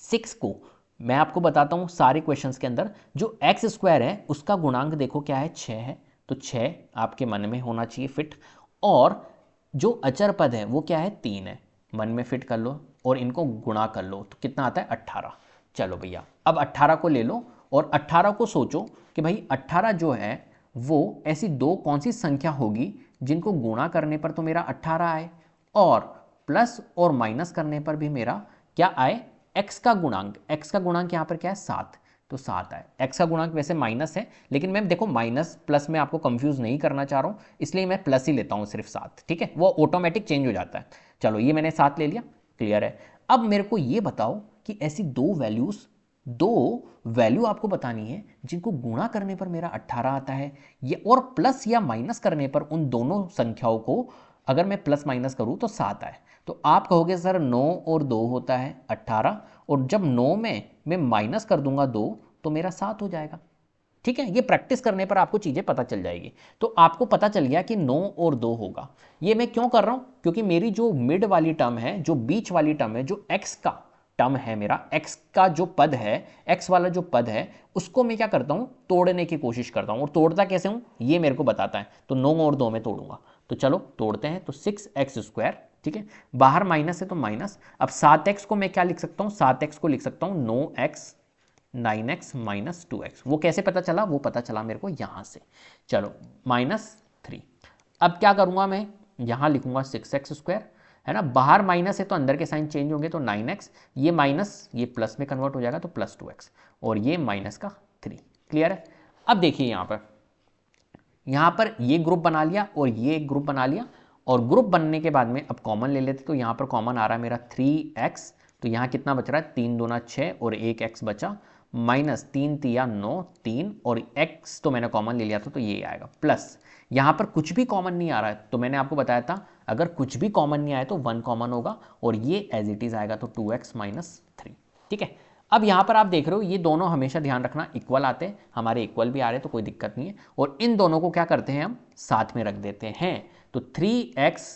6 को मैं आपको बताता हूँ सारे क्वेश्चंस के अंदर, जो एक्स स्क्वायर है उसका गुणांक देखो क्या है, 6 है। तो 6 आपके मन में होना चाहिए फिट, और जो अचर पद है वो क्या है, 3 है, मन में फिट कर लो और इनको गुणा कर लो तो कितना आता है, 18। चलो भैया, अब 18 को ले लो और 18 को सोचो कि भाई 18 जो है वो ऐसी दो कौन सी संख्या होगी जिनको गुणा करने पर तो मेरा 18 आए, और प्लस और माइनस करने पर भी मेरा क्या आए, x का गुणांक। x का गुणांक यहाँ पर क्या है, 7, तो 7 आए। x का गुणांक वैसे माइनस है, लेकिन मैं देखो माइनस प्लस में आपको कंफ्यूज नहीं करना चाह रहा हूँ, इसलिए मैं प्लस ही लेता हूँ सिर्फ 7, ठीक है, वो ऑटोमेटिक चेंज हो जाता है। चलो ये मैंने 7 ले लिया, क्लियर है। अब मेरे को ये बताओ कि ऐसी दो वैल्यू आपको बतानी है जिनको गुणा करने पर मेरा 18 आता है, ये और प्लस या माइनस करने पर उन दोनों संख्याओं को अगर मैं प्लस माइनस करूं तो 7 आए। तो आप कहोगे सर 9 और 2 होता है 18, और जब 9 में मैं माइनस कर दूंगा 2 तो मेरा 7 हो जाएगा, ठीक है। ये प्रैक्टिस करने पर आपको चीज़ें पता चल जाएगी। तो आपको पता चल गया कि 9 और 2 होगा। ये मैं क्यों कर रहा हूं, क्योंकि मेरी जो मिड वाली टर्म है, जो बीच वाली टर्म है, जो x का टर्म है, मेरा x का जो पद है, x वाला जो पद है, उसको मैं क्या करता हूं, तोड़ने की कोशिश करता हूं। और तोड़ता कैसे हूं ये मेरे को बताता है। तो 9 और 2 में तोड़ूंगा, तो चलो तोड़ते हैं। तो 6x स्क्वायर, ठीक है, बाहर माइनस है तो माइनस। अब 7x को मैं क्या लिख सकता हूं, 7x को लिख सकता हूं 9x 9x माइनस 2x। वो कैसे पता चला, वो पता चला मेरे को यहां से। चलो -3। अब क्या करूंगा मैं, यहां लिखूंगा 6x स्क्वायर, है ना, बाहर माइनस है तो अंदर के साइन चेंज होंगे, तो 9x, ये माइनस ये प्लस में कन्वर्ट हो जाएगा तो प्लस 2x, और ये माइनस का 3, क्लियर है। अब देखिए यहाँ पर ये ग्रुप बना लिया और ये एक ग्रुप बना लिया, और ग्रुप बनने के बाद में अब कॉमन ले लेते, तो यहाँ पर कॉमन आ रहा है मेरा 3x, तो यहाँ कितना बच रहा है, 3 दूना 6 और 1 x बचा, माइनस 3 तिया 9 3, और x तो मैंने कॉमन ले लिया था तो ये आएगा, प्लस यहाँ पर कुछ भी कॉमन नहीं आ रहा है, तो मैंने आपको बताया था अगर कुछ भी कॉमन नहीं आया तो 1 कॉमन होगा, और ये एज इट इज आएगा, तो 2x माइनस 3, ठीक है। अब यहाँ पर आप देख रहे हो ये दोनों हमेशा ध्यान रखना इक्वल आते हैं, हमारे इक्वल भी आ रहे हैं तो कोई दिक्कत नहीं है, और इन दोनों को क्या करते हैं हम साथ में रख देते हैं। तो 3x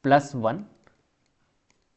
प्लस 1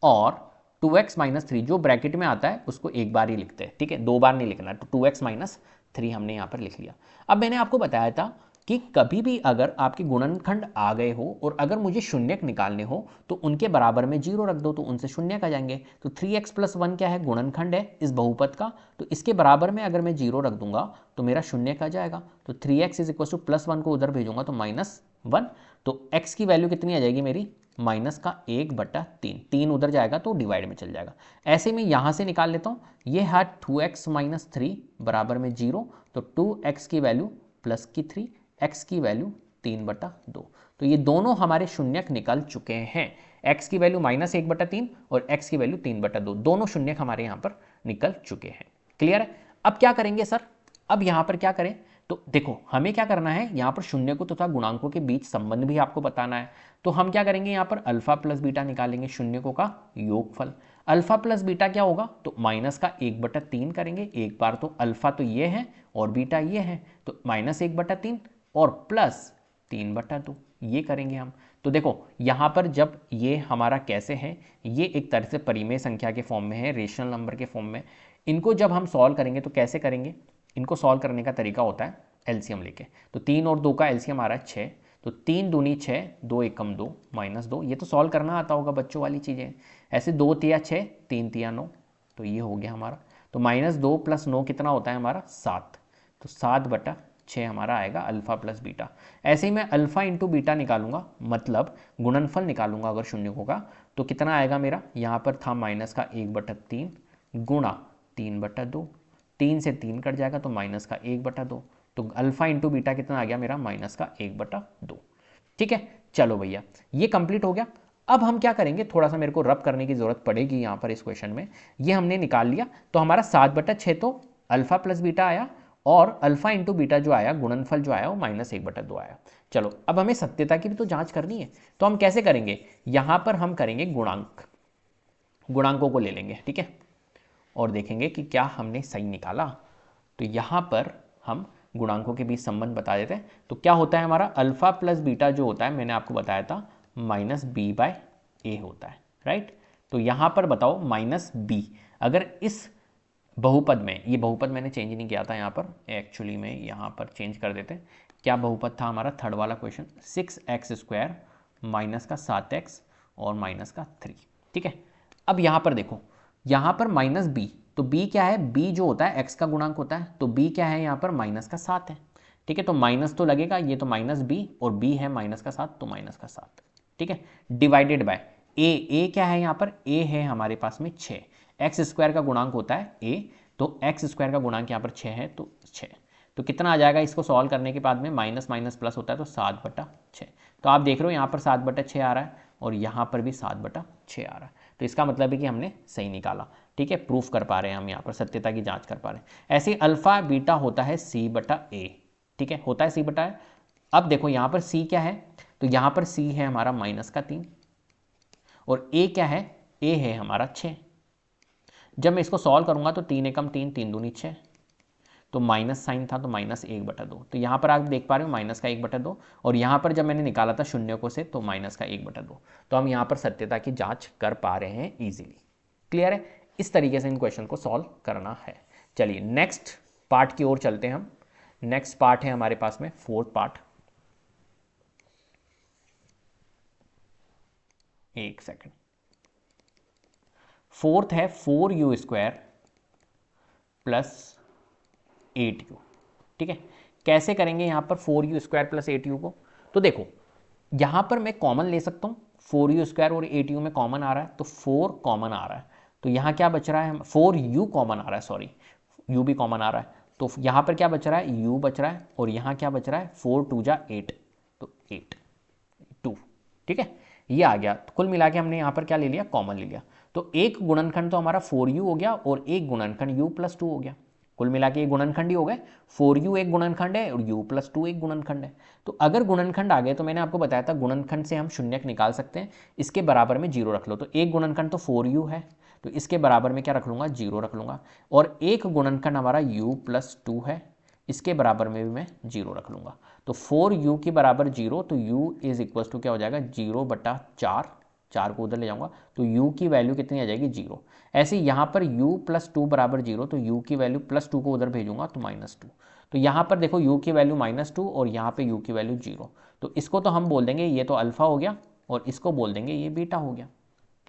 और 2x माइनस 3 जो ब्रैकेट में आता है उसको एक बार ही लिखते हैं, ठीक है, 2 बार नहीं लिखना। तो 2x माइनस 3 हमने यहाँ पर लिख लिया। अब मैंने आपको बताया था कि कभी भी अगर आपके गुणनखंड आ गए हो और अगर मुझे शून्यक निकालने हो तो उनके बराबर में 0 रख दो, तो उनसे शून्यक आ जाएंगे। तो 3x प्लस 1 क्या है, गुणनखंड है इस बहुपद का, तो इसके बराबर में अगर मैं 0 रख दूंगा तो मेरा शून्यक आ जाएगा। तो 3x is equal two plus 1 को उधर भेजूंगा तो -1, तो x की वैल्यू कितनी आ जाएगी मेरी, माइनस का 1/3, 3 उधर जाएगा तो डिवाइड में चल जाएगा। ऐसे में यहाँ से निकाल लेता हूँ, ये है 2x माइनस 3 बराबर में 0, तो 2x की वैल्यू प्लस की 3, x की वैल्यू 3/2। तो ये दोनों हमारे शून्यक निकल चुके हैं, x की वैल्यू माइनस 1/3 और x की वैल्यू 3/2, दोनों शून्यक हमारे यहाँ पर निकल चुके हैं। क्लियर है? अब क्या करेंगे सर, अब यहाँ पर क्या करें, तो देखो हमें क्या करना है, यहाँ पर शून्य को तथा गुणांकों के बीच संबंध भी आपको बताना है। तो हम क्या करेंगे, यहाँ पर अल्फा प्लस बीटा निकालेंगे, शून्यकों का योगफल। अल्फा प्लस बीटा क्या होगा, तो माइनस का 1/3 करेंगे। एक बार तो अल्फा तो ये है और बीटा ये है, तो माइनस 1/3 और प्लस 3/2 ये करेंगे हम। तो देखो यहाँ पर जब ये हमारा कैसे है, ये एक तरह से परिमेय संख्या के फॉर्म में है, रेशनल नंबर के फॉर्म में। इनको जब हम सॉल्व करेंगे तो कैसे करेंगे, इनको सॉल्व करने का तरीका होता है एलसीएम लेके। तो 3 और 2 का एलसीएम आ रहा है 6, तो 3 दूनी 6, 2 एकम 2, -2। ये तो सॉल्व करना आता होगा बच्चों वाली चीज़ें। ऐसे 2 तिया 6, 3 तिया 9, तो ये हो गया हमारा। तो -2 + 9 कितना होता है हमारा, 7। तो 7/6 हमारा आएगा अल्फा प्लस बीटा। ऐसे ही मैं अल्फा इंटू बीटा निकालूंगा, मतलब गुणनफल निकालूंगा अगर शून्यकों का, तो कितना आएगा मेरा, यहाँ पर था माइनस का 1/3 गुणा 3/2, 3 से 3 कट जाएगा तो माइनस का 1/2। तो अल्फा इंटू बीटा कितना आ गया मेरा, माइनस का 1/2। ठीक है, चलो भैया ये कंप्लीट हो गया। अब हम क्या करेंगे, थोड़ा सा मेरे को रब करने की जरूरत पड़ेगी यहाँ पर इस क्वेश्चन में। ये हमने निकाल लिया, तो हमारा 7/6 तो अल्फा प्लस बीटा आया, और अल्फा इंटू बीटा जो आया, गुणनफल जो आया वो -1/2 आया। चलो अब हमें सत्यता की भी तो जांच करनी है, तो हम कैसे करेंगे, यहाँ पर हम करेंगे गुणांकों को ले लेंगे, ठीक है, और देखेंगे कि क्या हमने सही निकाला। तो यहाँ पर हम गुणांकों के बीच संबंध बता देते हैं। तो क्या होता है हमारा, अल्फा प्लस बीटा जो होता है, मैंने आपको बताया था -b/a होता है, राइट। तो यहाँ पर बताओ -b, अगर इस बहुपद में, ये बहुपद मैंने चेंज नहीं किया था यहाँ पर, एक्चुअली में यहाँ पर चेंज कर देते हैं। क्या बहुपद था हमारा, थर्ड वाला क्वेश्चन, 6x² माइनस का 7x और माइनस का 3, ठीक है। अब यहाँ पर देखो, यहाँ पर -b, तो b क्या है, b जो होता है x का गुणांक होता है, तो b क्या है यहाँ पर, माइनस का 7 है, ठीक है। तो माइनस तो लगेगा, ये तो -b और b है -7, तो -7, ठीक है। डिवाइडेड बाय a क्या है यहाँ पर, a है हमारे पास में 6, x² का गुणांक होता है a, तो x² का गुणांक यहाँ पर 6 है, तो 6। तो कितना आ जाएगा, इसको सॉल्व करने के बाद में माइनस माइनस प्लस होता है, तो 7/6। तो आप देख रहे हो यहाँ पर 7/6 आ रहा है और यहाँ पर भी 7/6 आ रहा है। तो इसका मतलब है कि हमने सही निकाला, ठीक है, प्रूफ कर पा रहे हैं हम, यहाँ पर सत्यता की जांच कर पा रहे हैं। ऐसे अल्फा बीटा होता है c/a, ठीक है, होता है c/a। अब देखो यहाँ पर c क्या है, तो यहाँ पर c है हमारा -3 और a क्या है, a है हमारा 6। जब मैं इसको सॉल्व करूंगा तो 3 एकम 3, 3 दूनी 6, तो माइनस साइन था तो -1/2। तो यहाँ पर आप देख पा रहे हो माइनस का 1/2, और यहाँ पर जब मैंने निकाला था शून्यकों से तो माइनस का 1/2। तो हम यहाँ पर सत्यता की जांच कर पा रहे हैं इजीली। क्लियर है, इस तरीके से इन क्वेश्चन को सॉल्व करना है। चलिए नेक्स्ट पार्ट की ओर चलते हैं हम। नेक्स्ट पार्ट है हमारे पास में फोर्थ पार्ट, एक सेकेंड, फोर्थ है 4u² प्लस 8u, ठीक है। कैसे करेंगे यहाँ पर 4u² प्लस 8u को, तो देखो यहाँ पर मैं कॉमन ले सकता हूँ, 4u² और 8u में कॉमन आ रहा है, तो 4 कॉमन आ रहा है, तो यहाँ क्या बच रहा है, 4u कॉमन आ रहा है, सॉरी u भी कॉमन आ रहा है, तो यहाँ पर क्या बच रहा है, u बच रहा है, और यहाँ क्या बच रहा है, 4 2 जा 8, तो 8 2, ठीक है, ये आ गया। तो कुल मिला के हमने यहाँ पर क्या ले लिया, कॉमन ले लिया। तो एक गुणनखंड तो हमारा 4u हो गया और एक गुणनखंड u + 2 हो गया। कुल मिला के ये गुणनखंड ही हो गए, 4u एक गुणनखंड है और u + 2 एक गुणनखंड है। तो अगर गुणनखंड आ गए तो मैंने आपको बताया था गुणनखंड से हम शून्यक निकाल सकते हैं, इसके बराबर में 0 रख लो। तो एक गुणनखंड तो 4u है, तो इसके बराबर में क्या रख लूँगा, 0 रख लूँगा। और एक गुणनखंड हमारा u + 2 है, इसके बराबर में भी मैं 0 रख लूँगा। तो 4u के बराबर 0, तो u = क्या हो जाएगा, 0/4, 4 को उधर ले जाऊंगा तो u की वैल्यू कितनी आ जाएगी, 0। ऐसे यहाँ पर u + 2 बराबर 0, तो u की वैल्यू +2 को उधर भेजूंगा तो -2। तो यहाँ पर देखो u की वैल्यू -2 और यहाँ पे u की वैल्यू 0। तो इसको तो हम बोल देंगे ये तो अल्फा हो गया और इसको बोल देंगे ये बीटा हो गया।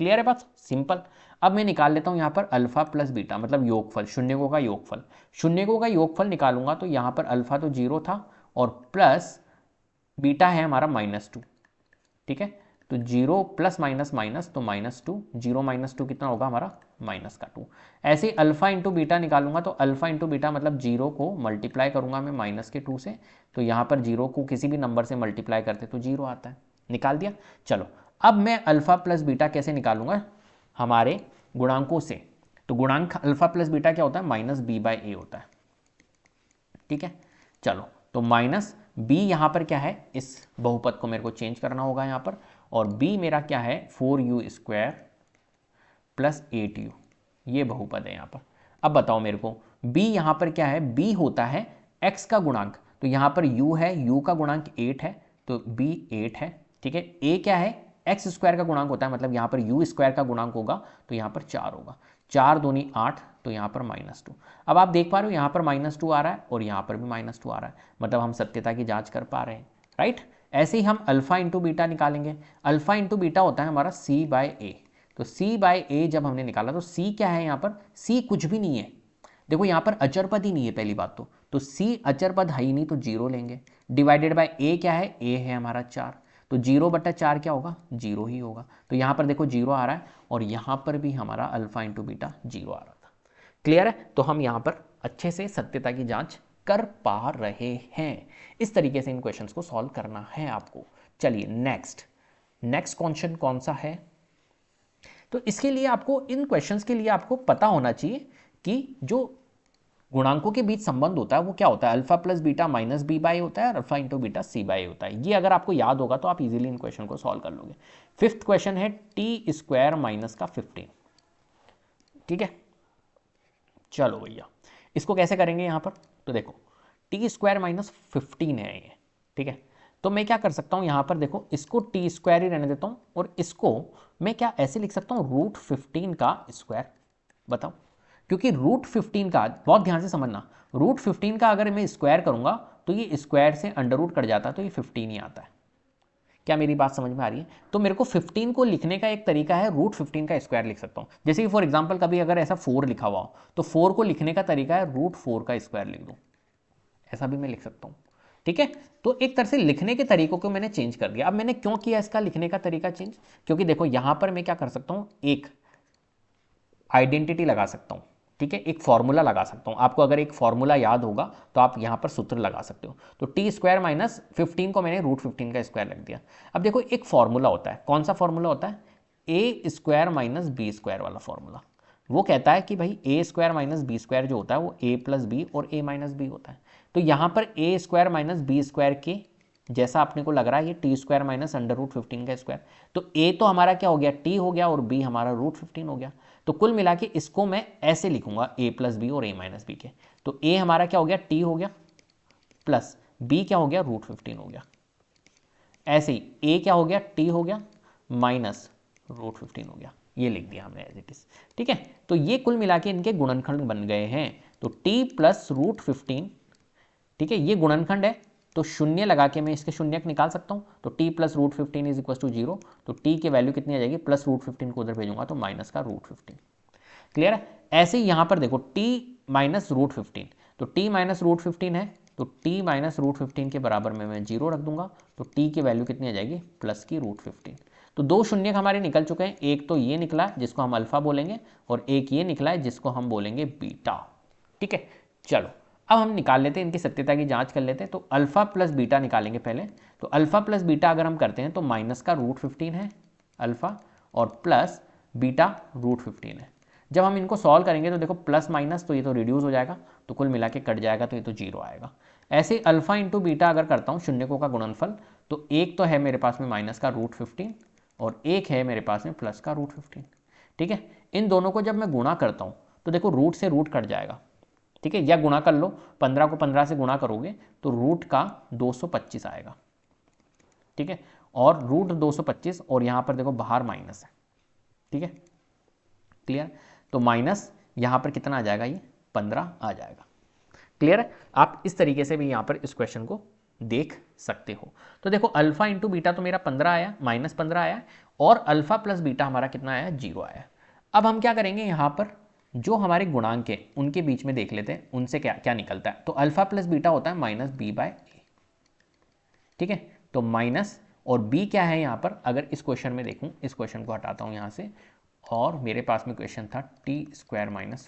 क्लियर है बात, सिंपल। अब मैं निकाल लेता हूँ यहाँ पर अल्फा प्लस बीटा, मतलब योगफल, शून्यकों का योगफल। शून्यकों का योगफल निकालूंगा तो यहाँ पर अल्फा तो 0 था और प्लस बीटा है हमारा -2, ठीक है। तो 0 प्लस माइनस माइनस तो -2, 0 - 2 कितना होगा हमारा -2। ऐसे ही अल्फा इंटू बीटा निकालूंगा तो अल्फा इंटू बीटा मतलब 0 को मल्टीप्लाई करूंगा मैं -2 से, तो यहाँ पर 0 को किसी भी नंबर से मल्टीप्लाई करते तो 0 आता है, निकाल दिया। चलो अब मैं अल्फा प्लस बीटा कैसे निकालूंगा हमारे गुणांकों से, तो गुणांक अल्फा प्लस बीटा क्या होता है -b/a होता है, ठीक है। चलो तो माइनस b यहाँ पर क्या है, इस बहुपद को मेरे को चेंज करना होगा यहाँ पर, और b मेरा क्या है 4u² प्लस 8u, ये बहुपद है यहाँ पर। अब बताओ मेरे को b यहाँ पर क्या है, b होता है x का गुणांक, तो यहाँ पर u है, u का गुणांक 8 है तो b 8 है, ठीक है। a क्या है, x² का गुणांक होता है, मतलब यहाँ पर u² का गुणांक होगा तो यहाँ पर 4 होगा, 4 दूनी 8 तो यहाँ पर -2। अब आप देख पा रहे हो यहाँ पर -2 आ रहा है और यहाँ पर भी -2 आ रहा है, मतलब हम सत्यता की जांच कर पा रहे हैं, राइट। ऐसे ही हम अल्फा इंटू बीटा निकालेंगे, अल्फा इंटू बीटा होता है हमारा c/a, तो c/a जब हमने निकाला तो c क्या है यहाँ पर, c कुछ भी नहीं है, देखो यहाँ पर अचर पद ही नहीं है पहली बात तो c अचर पद है ही नहीं तो 0 लेंगे, डिवाइडेड बाय a क्या है, a है हमारा 4, तो 0/4 क्या होगा 0 ही होगा, तो यहाँ पर देखो 0 आ रहा है और यहाँ पर भी हमारा अल्फा इंटू बीटा 0 आ रहा था। क्लियर है, तो हम यहाँ पर अच्छे से सत्यता की जांच कर पा रहे हैं। इस तरीके से इन क्वेश्चंस को सॉल्व करना है आपको। चलिए नेक्स्ट क्वेश्चन कौन सा है, तो इसके लिए आपको इन क्वेश्चंस के लिए आपको पता होना चाहिए कि जो गुणांकों के बीच संबंध होता है वो क्या होता है, alpha plus beta minus b/a होता है और अल्फा इंटू बीटा c/a होता है। ये अगर आपको याद होगा तो आप इजीली इन क्वेश्चन को सॉल्व कर लोगे। 5th क्वेश्चन है t² माइनस का 15, ठीक है। चलो भैया इसको कैसे करेंगे यहाँ पर, तो देखो t² माइनस 15 है ये, ठीक है। तो मैं क्या कर सकता हूँ यहाँ पर, देखो इसको t² ही रहने देता हूँ और इसको मैं क्या ऐसे लिख सकता हूँ √15 का स्क्वायर, बताओ, क्योंकि √15 का बहुत ध्यान से समझना, √15 का अगर मैं स्क्वायर करूंगा तो ये स्क्वायर से अंडर रूट कट जाता है तो ये 15 ही आता है। क्या मेरी बात समझ में आ रही है, तो मेरे को 15 को लिखने का एक तरीका है √15 का स्क्वायर लिख सकता हूँ, जैसे कि फॉर एग्जांपल कभी अगर ऐसा 4 लिखा हुआ हो तो 4 को लिखने का तरीका है √4 का स्क्वायर लिख दूँ, ऐसा भी मैं लिख सकता हूँ, ठीक है। तो एक तरह से लिखने के तरीकों को मैंने चेंज कर दिया। अब मैंने क्यों किया इसका लिखने का तरीका चेंज, क्योंकि देखो यहां पर मैं क्या कर सकता हूं, एक आइडेंटिटी लगा सकता हूं, ठीक है, एक फॉर्मूला लगा सकता हूं। आपको अगर एक फॉर्मूला याद होगा तो आप यहां पर सूत्र लगा सकते हो, तो t² माइनस 15 को मैंने √15 का स्क्वायर रख दिया। अब देखो एक फॉर्मूला होता है, कौन सा फॉर्मूला होता है, a² माइनस b² वाला फॉर्मूला। वो कहता है कि भाई a² माइनस b² जो होता है वो a प्लस बी और a माइनस बी होता है। तो यहां पर a² माइनस b² के जैसा अपने को लग रहा है ये t² माइनस √15 का स्क्वायर, तो a तो हमारा क्या हो गया t हो गया और b हमारा √15 हो गया। तो कुल मिला के इसको मैं ऐसे लिखूंगा a प्लस बी और a माइनस बी के, तो a हमारा क्या हो गया t हो गया प्लस b क्या हो गया √15 हो गया, ऐसे ही a क्या हो गया t हो गया माइनस √15 हो गया, ये लिख दिया हमने एज इट इज, ठीक है। तो ये कुल मिला के इनके गुणनखंड बन गए हैं, तो t प्लस √15, ठीक है, ये गुणनखंड है तो शून्य लगा के मैं इसके शून्यक निकाल सकता हूँ, तो t plus √15 is equal to 0, तो t की वैल्यू कितनी आ जाएगी, प्लस √15 को उधर भेजूंगा तो माइनस का √15। क्लियर है, ऐसे ही यहाँ पर देखो t माइनस √15, तो t माइनस √15 है तो t माइनस √15 के बराबर में मैं 0 रख दूंगा, तो t की वैल्यू कितनी आ जाएगी, प्लस की √15। तो दो शून्यक हमारे निकल चुके हैं, एक तो ये निकला जिसको हम अल्फा बोलेंगे और एक ये निकला है जिसको हम बोलेंगे बीटा, ठीक है। चलो अब हम निकाल लेते हैं, इनकी सत्यता की जांच कर लेते हैं। तो अल्फा प्लस बीटा निकालेंगे पहले, तो अल्फा प्लस बीटा अगर हम करते हैं तो माइनस का √15 है अल्फा और प्लस बीटा √15 है। जब हम इनको सॉल्व करेंगे तो देखो प्लस माइनस तो ये तो रिड्यूस हो जाएगा, तो कुल मिला के कट जाएगा तो ये तो 0 आएगा। ऐसे अल्फा इंटू बीटा अगर करता हूँ शून्यकों का गुणनफल, तो एक तो है मेरे पास में माइनस का √15 और एक है मेरे पास में प्लस का √15, ठीक है। इन दोनों को जब मैं गुणा करता हूँ तो देखो रूट से रूट कट जाएगा, ठीक है, या गुणा कर लो, 15 को 15 से गुणा करोगे तो रूट का 225 आएगा, ठीक है, और √225 और यहाँ पर देखो बाहर माइनस है, ठीक है, क्लियर। तो माइनस यहाँ पर कितना आ जाएगा, ये 15 आ जाएगा। क्लियर है, आप इस तरीके से भी यहाँ पर इस क्वेश्चन को देख सकते हो। तो देखो अल्फा इंटू बीटा तो मेरा 15 आया, माइनस 15 आया और अल्फा प्लस बीटा हमारा कितना आया, 0 आया। अब हम क्या करेंगे, यहाँ पर जो हमारे गुणांक है उनके बीच में देख लेते हैं उनसे क्या क्या निकलता है। तो अल्फा प्लस बीटा होता है -b/a, ठीक है, तो माइनस और b क्या है यहाँ पर, अगर इस क्वेश्चन में देखूँ, इस क्वेश्चन को हटाता हूँ यहाँ से, और मेरे पास में क्वेश्चन था t² -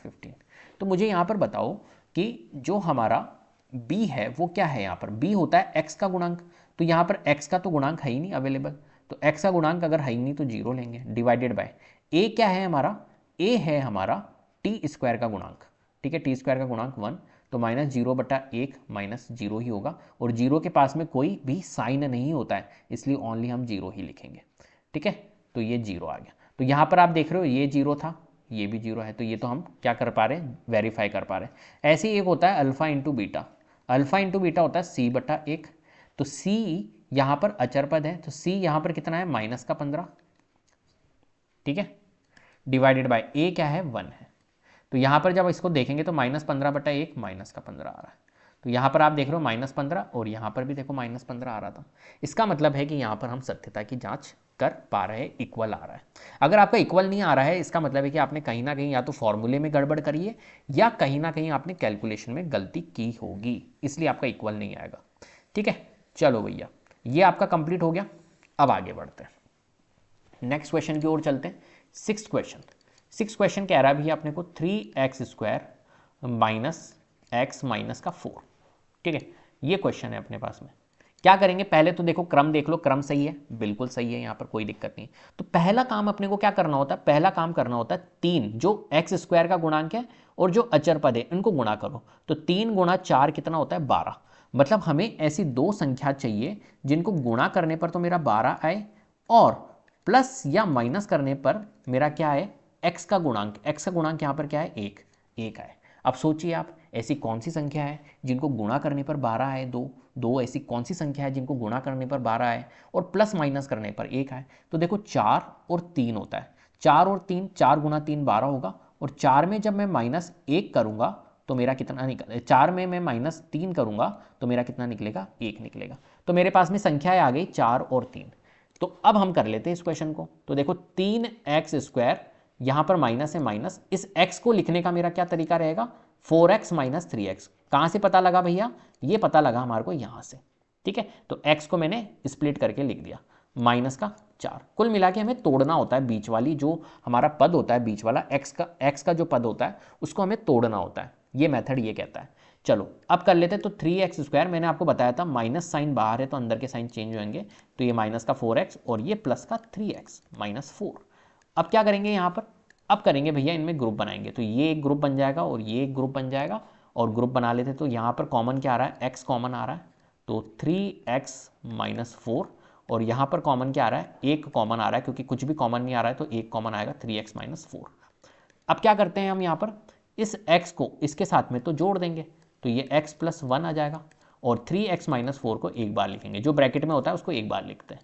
15। तो मुझे यहाँ पर बताओ कि जो हमारा b है वो क्या है, यहाँ पर b होता है x का गुणांक, तो यहाँ पर x का तो गुणांक है ही नहीं अवेलेबल, तो x का गुणांक अगर है ही नहीं तो 0 लेंगे, डिवाइडेड बाय a क्या है हमारा, a है हमारा t² का गुणांक, ठीक है, t² का गुणांक 1, तो -0/1 -0 ही होगा, और 0 के पास में कोई भी साइन नहीं होता है, इसलिए ओनली हम 0 ही लिखेंगे, ठीक है, तो ये 0 आ गया। तो यहाँ पर आप देख रहे हो ये 0 था, ये भी 0 है, तो ये तो हम क्या कर पा रहे हैं, वेरीफाई कर पा रहे हैं। ऐसे ही एक होता है alpha into beta, alpha into beta होता है c/1, तो c यहाँ पर अचर पद है, तो c यहाँ पर कितना है, -15, ठीक है, डिवाइडेड बाय a क्या है, 1 है, तो यहाँ पर जब इसको देखेंगे तो -15/1 -15 आ रहा है, तो यहाँ पर आप देख रहे हो -15, और यहाँ पर भी देखो -15 आ रहा था। इसका मतलब है कि यहाँ पर हम सत्यता की जांच कर पा रहे हैं, इक्वल आ रहा है। अगर आपका इक्वल नहीं आ रहा है, इसका मतलब है कि आपने कहीं ना कहीं या तो फॉर्मूले में गड़बड़ करी है, या कहीं ना कहीं आपने कैलकुलेशन में गलती की होगी, इसलिए आपका इक्वल नहीं आएगा, ठीक है। चलो भैया, ये आपका कंप्लीट हो गया। अब आगे बढ़ते हैं, नेक्स्ट क्वेश्चन की ओर चलते हैं। सिक्स्थ क्वेश्चन कह रहा है भैया अपने को 3x² - x - 4, ठीक है, ये क्वेश्चन है अपने पास में। क्या करेंगे, पहले तो देखो क्रम देख लो, क्रम सही है, बिल्कुल सही है, यहाँ पर कोई दिक्कत नहीं। तो पहला काम अपने को क्या करना होता है, पहला काम करना होता है 3, जो x² का गुणांक है और जो अचर पद है इनको गुणा करो, तो 3 × 4 कितना होता है, 12। मतलब हमें ऐसी दो संख्या चाहिए जिनको गुणा करने पर तो मेरा 12 आए, और प्लस या माइनस करने पर मेरा क्या है, x का गुणांक यहाँ पर क्या है, 1 आए। अब सोचिए आप, ऐसी कौन सी संख्या है जिनको गुणा करने पर 12 आए, दो ऐसी कौन सी संख्या है जिनको गुणा करने पर 12 आए और प्लस माइनस करने पर 1 आए। तो देखो 4 और 3 होता है, 4 और 3, 4 × 3 12 होगा, और 4 में जब मैं -1 करूंगा तो मेरा कितना निकल, 4 में मैं -3 करूंगा तो मेरा कितना निकलेगा, 1 निकलेगा। तो मेरे पास में संख्याएं आ गई 4 और 3। तो अब हम कर लेते हैं इस क्वेश्चन को। तो देखो 3x² यहां पर माइनस है माइनस, इस x को लिखने का मेरा क्या तरीका रहेगा, 4x - 3x। कहां से पता लगा भैया, ये पता लगा हमारे को यहां से, ठीक है। तो x को मैंने स्प्लिट करके लिख दिया, -4। कुल मिला के हमें तोड़ना होता है, बीच वाली जो हमारा पद होता है, बीच वाला x का जो पद होता है उसको हमें तोड़ना होता है, ये मेथड ये कहता है। चलो अब कर लेते हैं। तो 3x², मैंने आपको बताया था माइनस साइन बाहर है तो अंदर के साइन चेंज होंगे, तो ये माइनस का 4x और ये प्लस का 3x -4। अब क्या करेंगे यहाँ पर, अब करेंगे भैया इनमें ग्रुप बनाएंगे, तो ये एक ग्रुप बन जाएगा और ये एक ग्रुप बन जाएगा, और ग्रुप बना लेते। तो यहाँ पर कॉमन क्या आ रहा है, x कॉमन आ रहा है, तो 3x - 4, और यहाँ पर कॉमन क्या आ रहा है, 1 कॉमन आ रहा है, क्योंकि कुछ भी कॉमन नहीं आ रहा है तो 1 कॉमन आएगा, 3x - 4। अब क्या करते हैं हम यहाँ पर, इस x को इसके साथ में तो जोड़ देंगे, तो ये x + 1 आ जाएगा, और 3x - 4 को एक बार लिखेंगे, जो ब्रैकेट में होता है उसको एक बार लिखते हैं,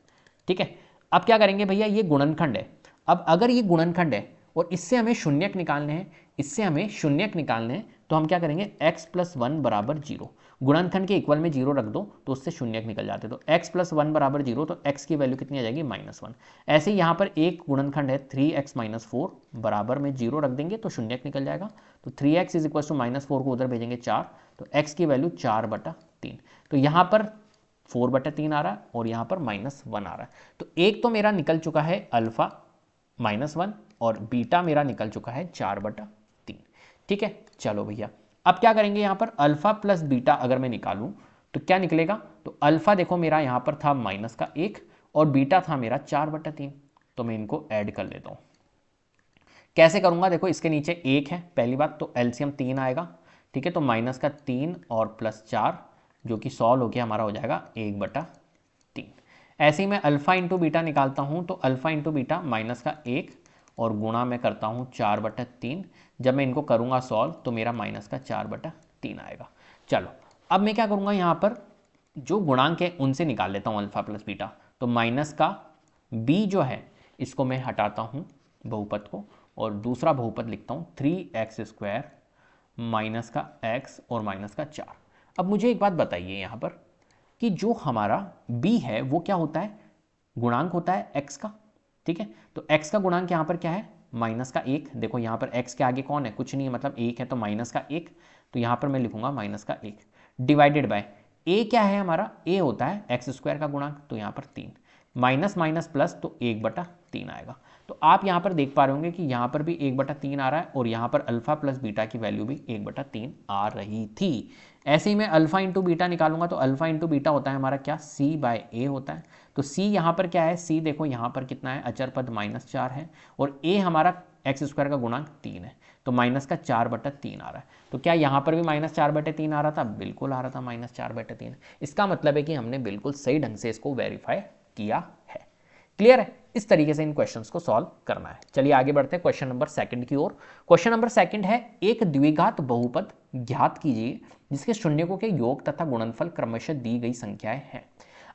ठीक है। अब क्या करेंगे भैया, ये गुणनखंड है। अब अगर ये गुणनखंड है और इससे हमें शून्यक निकालने हैं, तो हम क्या करेंगे, x + 1 = 0। गुणनखंड के इक्वल में 0 रख दो तो उससे शून्यक निकल जाते, तो x + 1 = 0, तो x की वैल्यू कितनी आ जाएगी, -1। ऐसे ही यहाँ पर एक गुणनखंड है 3x - 4 बराबर में 0 रख देंगे तो शून्यक निकल जाएगा, तो 3x = -4 को उधर भेजेंगे 4, तो x की वैल्यू 4/3। तो यहाँ पर 4/3 आ रहा है और यहाँ पर -1 आ रहा है। तो एक तो मेरा निकल चुका है अल्फा -1 और बीटा मेरा निकल चुका है 4/3, ठीक है। चलो भैया अब क्या करेंगे, यहाँ पर अल्फा प्लस बीटा अगर मैं निकालूं तो क्या निकलेगा, तो अल्फा देखो मेरा यहाँ पर था -1 और बीटा था मेरा 4/3, तो मैं इनको ऐड कर लेता हूँ। कैसे करूंगा, देखो इसके नीचे 1 है पहली बात, तो एलसीएम 3 आएगा, ठीक है। तो -3 और +4 जो कि सॉल्व होकर हमारा हो जाएगा 1/3। ऐसे ही मैं अल्फा इंटू बीटा निकालता हूँ, तो अल्फा इंटू बीटा -1 और गुणा मैं करता हूँ 4/3। जब मैं इनको करूँगा सॉल्व तो मेरा -4/3 आएगा। चलो अब मैं क्या करूँगा, यहाँ पर जो गुणांक है उनसे निकाल लेता हूँ अल्फा प्लस बीटा। तो माइनस का b जो है इसको मैं हटाता हूँ बहुपद को, और दूसरा बहुपद लिखता हूँ 3x² माइनस का x और माइनस का 4। अब मुझे एक बात बताइए यहाँ पर कि जो हमारा b है वो क्या होता है, गुणांक होता है x का, ठीक है। तो x का गुणांक यहाँ पर क्या है, -1। देखो यहाँ पर x के आगे कौन है, कुछ नहीं है, मतलब 1 है, तो -1, तो यहाँ पर मैं लिखूंगा -1 डिवाइडेड बाय a क्या है हमारा, a होता है x² का गुणांक, तो यहाँ पर 3। माइनस माइनस प्लस, तो 1/3 आएगा। तो आप यहाँ पर देख पा रहे होंगे कि यहाँ पर भी 1/3 आ रहा है और यहाँ पर अल्फा प्लस बीटा की वैल्यू भी 1/3 आ रही थी। ऐसे ही मैं अल्फा इंटू बीटा निकालूंगा तो अल्फा इंटू बीटा होता है हमारा क्या, C/A होता है। तो C यहाँ पर क्या है, C देखो यहाँ पर कितना है, अचर पद -4 है और A हमारा x² का गुणांक 3 है, तो माइनस का 4/3 आ रहा है। तो क्या यहाँ पर भी -4/3 आ रहा था, बिल्कुल आ रहा था -4/3। इसका मतलब है कि हमने बिल्कुल सही ढंग से इसको वेरीफाई किया है। क्लियर है? इस तरीके से इन क्वेश्चंस को सॉल्व करना है। चलिए आगे बढ़ते हैं क्वेश्चन नंबर 2 की ओर। क्वेश्चन नंबर 2 है, एक द्विघात बहुपद ज्ञात कीजिए जिसके शून्यकों के योग तथा गुणनफल क्रमशः दी गई संख्याएं हैं।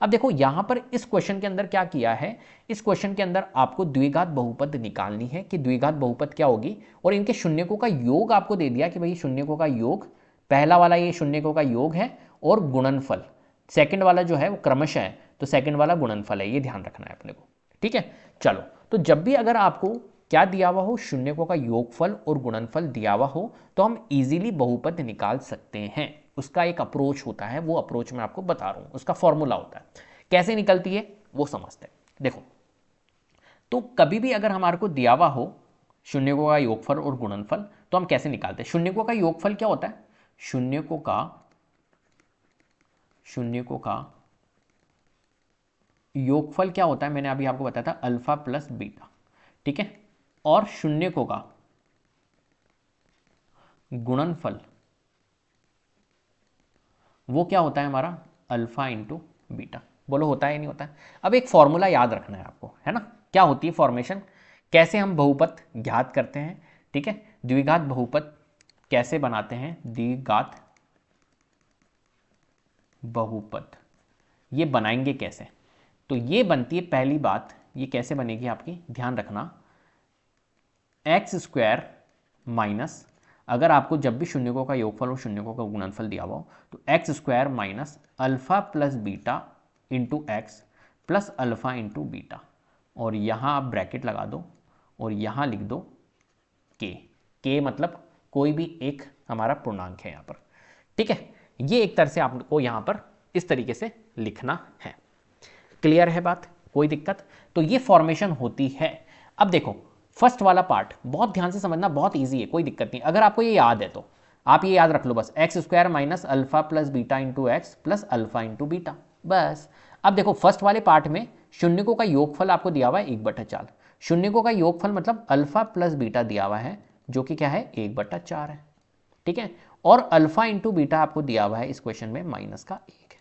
अब देखो यहां पर इस क्वेश्चन के अंदर क्या किया है, इस क्वेश्चन के अंदर आपको द्विघात बहुपद निकालनी है कि द्विघात बहुपद क्या होगी, और इनके शून्यकों का योग आपको दे दिया कि भाई शून्यकों का योग, पहला वाला ये शून्यकों का योग है और गुणनफल सेकंड वाला जो है वो क्रमशः है, तो सेकंड वाला गुणनफल है, ये ध्यान रखना है अपने को। ठीक है, चलो तो जब भी अगर आपको क्या दिया हुआ हो, शून्यकों का योगफल और गुणनफल दिया हुआ हो, तो हम इजीली बहुपद निकाल सकते हैं। उसका एक अप्रोच होता है, वो अप्रोच मैं आपको बता रहा हूं, उसका फॉर्मूला होता है। कैसे निकलती है वो समझते हैं। देखो, तो कभी भी अगर हमारे को दिया हुआ हो शून्यकों का योगफल और गुणनफल, तो हम कैसे निकालते हैं। शून्यकों का योगफल क्या होता है, शून्यकों का योगफल क्या होता है, मैंने अभी आपको बताया था, अल्फा प्लस बीटा। ठीक है, और शून्यकों का गुणनफल वो क्या होता है हमारा, अल्फा इंटू बीटा। बोलो होता है या नहीं होता है। अब एक फॉर्मूला याद रखना है आपको, है ना, क्या होती है फॉर्मेशन, कैसे हम बहुपद ज्ञात करते हैं। ठीक है, द्विघात बहुपद कैसे बनाते हैं, द्विघात बहुपद ये बनाएंगे कैसे, तो ये बनती है, पहली बात ये कैसे बनेगी आपकी, ध्यान रखना, x² माइनस, अगर आपको जब भी शून्यकों का योगफल और शून्यकों का गुणनफल दिया हुआ हो, तो x² minus alpha plus beta into x plus alpha into beta, और यहाँ आप ब्रैकेट लगा दो और यहाँ लिख दो k मतलब कोई भी एक हमारा पूर्णांक है यहाँ पर। ठीक है, ये एक तरह से आपको यहाँ पर इस तरीके से लिखना है। क्लियर है बात, कोई दिक्कत। तो ये फॉर्मेशन होती है। अब देखो फर्स्ट वाला पार्ट बहुत ध्यान से समझना, बहुत इजी है, कोई दिक्कत नहीं। अगर आपको ये याद है तो आप ये याद रख लो बस, x² minus alpha plus beta into x plus alpha into beta, बस। अब देखो फर्स्ट वाले पार्ट में शून्यकों का योगफल आपको दिया हुआ है 1/4, शून्यकों का योगफल मतलब अल्फा प्लस बीटा दिया हुआ है जो कि क्या है 1/4 है। ठीक है, और अल्फा इंटू बीटा आपको दिया हुआ है इस क्वेश्चन में -1 है।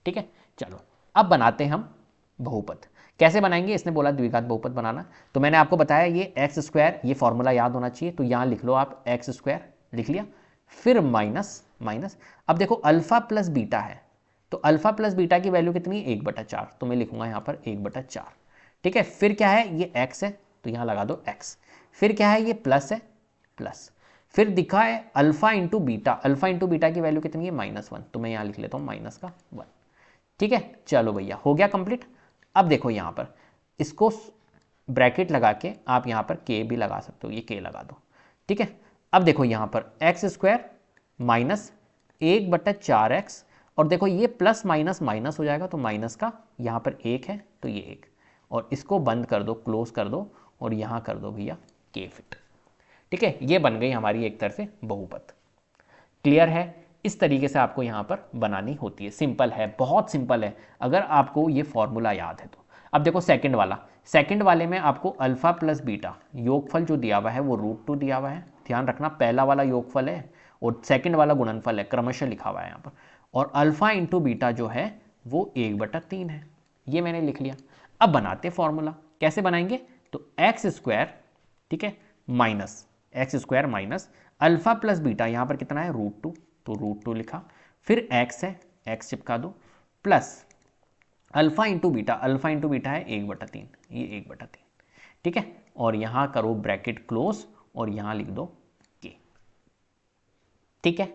ठीक है, चलो अब बनाते हैं हम बहुपद। कैसे बनाएंगे, इसने बोला द्विघात बहुपद बनाना, तो मैंने आपको बताया ये x², ये फॉर्मूला याद होना चाहिए, तो यहां लिख लो आप x² लिख लिया, फिर माइनस माइनस। अब देखो अल्फा प्लस बीटा है, तो अल्फा प्लस बीटा की वैल्यू कितनी है 1/4, तो मैं लिखूंगा यहां पर 1/4। ठीक है, फिर क्या है, ये x है तो यहां लगा दो x, फिर क्या है, ये प्लस है प्लस, फिर दिखा है alpha into beta, alpha into beta की वैल्यू कितनी है -1, तो मैं यहां लिख लेता हूं -1। ठीक है, चलो भैया हो गया कंप्लीट। अब देखो यहां पर इसको ब्रैकेट लगा के आप यहां पर k भी लगा सकते हो, ये k लगा दो। ठीक है, अब देखो यहां पर x² माइनस 1/4x, और देखो ये प्लस माइनस माइनस हो जाएगा, तो माइनस का यहां पर 1 है तो ये 1, और इसको बंद कर दो, क्लोज कर दो, और यहां कर दो भैया k फिट। ठीक है, ये बन गई हमारी एक तरह से बहुपद। क्लियर है, इस तरीके से आपको यहां पर बनानी होती है, सिंपल है, बहुत सिंपल है अगर आपको ये फॉर्मूला याद है तो। अब देखो सेकंड वाला, सेकंड वाले में आपको अल्फा प्लस बीटा योगफल जो दिया हुआ है वो √2 दिया हुआ है, ध्यान रखना, पहला वाला योगफल है और सेकंड वाला गुणनफल है, क्रमशः लिखा हुआ है यहाँ पर, और अल्फा इंटू बीटा जो है वो 1/3 है, ये मैंने लिख लिया। अब बनाते फॉर्मूला, कैसे बनाएंगे, तो x², ठीक है, minus x² minus alpha plus beta, यहां पर कितना है √2, तो √2 लिखा, फिर x है x चिपका दो, plus alpha into beta, alpha into beta है 1/3, ये 1/3। ठीक है, और यहां करो ब्रैकेट क्लोज और यहां लिख दो k। ठीक है,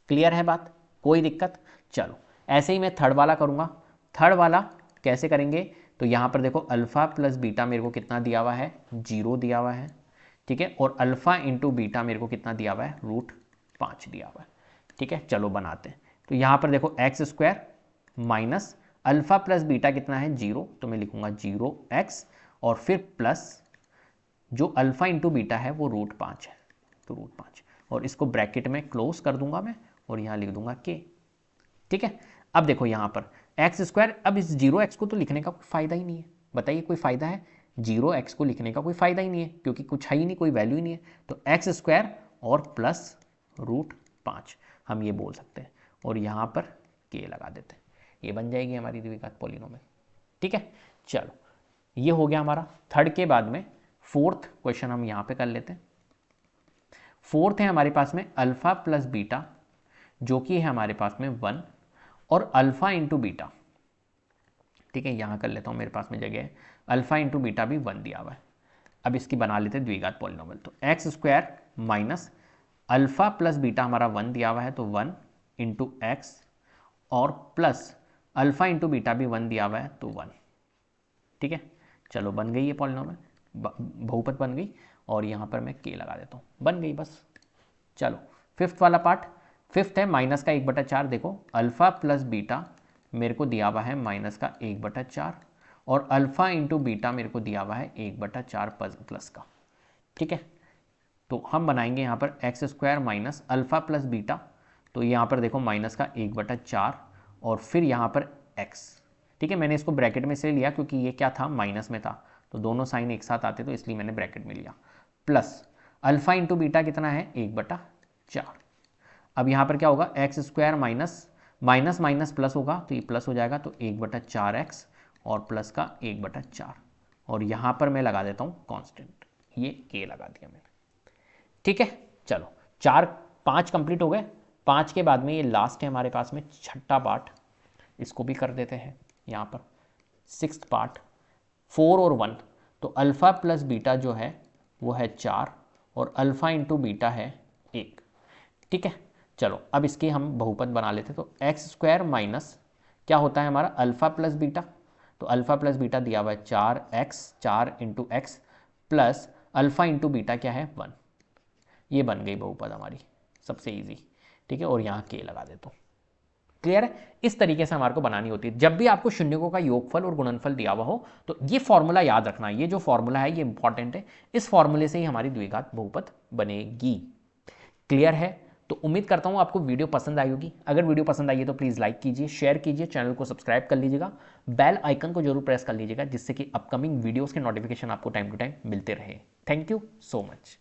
क्लियर है बात, कोई दिक्कत। चलो ऐसे ही मैं थर्ड वाला करूंगा। थर्ड वाला कैसे करेंगे, तो यहां पर देखो अल्फा प्लस बीटा मेरे को कितना दिया हुआ है, 0 दिया हुआ है। ठीक है, और अल्फा इंटू बीटा मेरे को कितना दिया हुआ है, √5 दिया हुआ है। ठीक है, चलो बनाते हैं। तो यहां पर देखो x² minus alpha plus beta कितना है 0, तो मैं लिखूंगा 0x और फिर प्लस जो अल्फा इंटू बीटा है वो √5 है, तो √5 और इसको ब्रैकेट में क्लोज कर दूंगा मैं और यहाँ लिख दूंगा k। ठीक है, अब देखो यहाँ पर x², अब इस 0x को तो लिखने का कोई फायदा ही नहीं है, बताइए कोई फायदा है? 0x को लिखने का कोई फायदा ही नहीं है क्योंकि कुछ है ही नहीं, कोई वैल्यू ही नहीं है, तो x² और प्लस √5 हम ये बोल सकते हैं और यहाँ पर k लगा देते हैं, ये बन जाएगी हमारी द्विघात पॉलिनोमियल। ठीक है, चलो ये हो गया हमारा थर्ड के बाद में फोर्थ क्वेश्चन हम यहाँ पे कर लेते हैं। फोर्थ है हमारे पास में अल्फा प्लस बीटा जो कि है हमारे पास में 1 और अल्फा इंटू बीटा। ठीक है, यहाँ कर लेता हूँ, मेरे पास में जगह है, अल्फा इंटू बीटा भी 1 दिया हुआ है। अब इसकी बना लेते हैं द्विघात पॉलिनोमियल, तो x² minus alpha plus beta हमारा 1 दिया हुआ है तो 1 इंटू एक्स और प्लस अल्फा इंटू बीटा भी 1 दिया हुआ है तो 1। ठीक है, चलो बन गई ये पॉलिनोमियल, बहुपद बन गई और यहाँ पर मैं k लगा देता हूँ, बन गई बस। चलो फिफ्थ वाला पार्ट, फिफ्थ है माइनस का 1/4। देखो अल्फा प्लस बीटा मेरे को दिया हुआ है माइनस का 1/4 और अल्फा इंटू बीटा मेरे को दिया हुआ है 1/4 प्लस का। ठीक है, तो हम बनाएंगे यहाँ पर x² minus alpha plus beta, तो यहाँ पर देखो माइनस का 1/4 और फिर यहाँ पर x। ठीक है, मैंने इसको ब्रैकेट में इसलिए लिया क्योंकि ये क्या था, माइनस में था, तो दोनों साइन एक साथ आते तो इसलिए मैंने ब्रैकेट में लिया, प्लस अल्फा इंटू बीटा कितना है 1/4। अब यहाँ पर क्या होगा, x² minus minus minus plus होगा तो ये प्लस हो जाएगा, तो 1/4x और प्लस का 1/4 और यहाँ पर मैं लगा देता हूँ कांस्टेंट, ये k लगा दिया मैंने। ठीक है, चलो 5 कंप्लीट हो गए। 5 के बाद में ये लास्ट है हमारे पास में छठा पार्ट, इसको भी कर देते हैं यहाँ पर। सिक्स्थ पार्ट 4 और 1, तो अल्फा प्लस बीटा जो है वो है 4 और अल्फा इंटू बीटा है 1। ठीक है, चलो अब इसकी हम बहुपद बना लेते हैं, तो x² माइनस क्या होता है हमारा अल्फा प्लस बीटा, तो अल्फा प्लस बीटा दिया हुआ है 4 into x plus alpha into beta क्या है 1, ये बन गई बहुपद हमारी, सबसे इजी। ठीक है, और यहाँ k लगा देता हूँ। क्लियर है, इस तरीके से हमारे को बनानी होती है। जब भी आपको शून्यकों का योगफल और गुणनफल दिया हुआ हो तो ये फॉर्मूला याद रखना, ये जो फॉर्मूला है ये इंपॉर्टेंट है, इस फॉर्मूले से ही हमारी द्विघात बहुपद बनेगी। क्लियर है, तो उम्मीद करता हूँ आपको वीडियो पसंद आई होगी। अगर वीडियो पसंद आई है तो प्लीज़ लाइक कीजिए, शेयर कीजिए, चैनल को सब्सक्राइब कर लीजिएगा, बेल आइकन को जरूर प्रेस कर लीजिएगा जिससे कि अपकमिंग वीडियोज़ के नोटिफिकेशन आपको टाइम टू टाइम मिलते रहे। Thank you so much.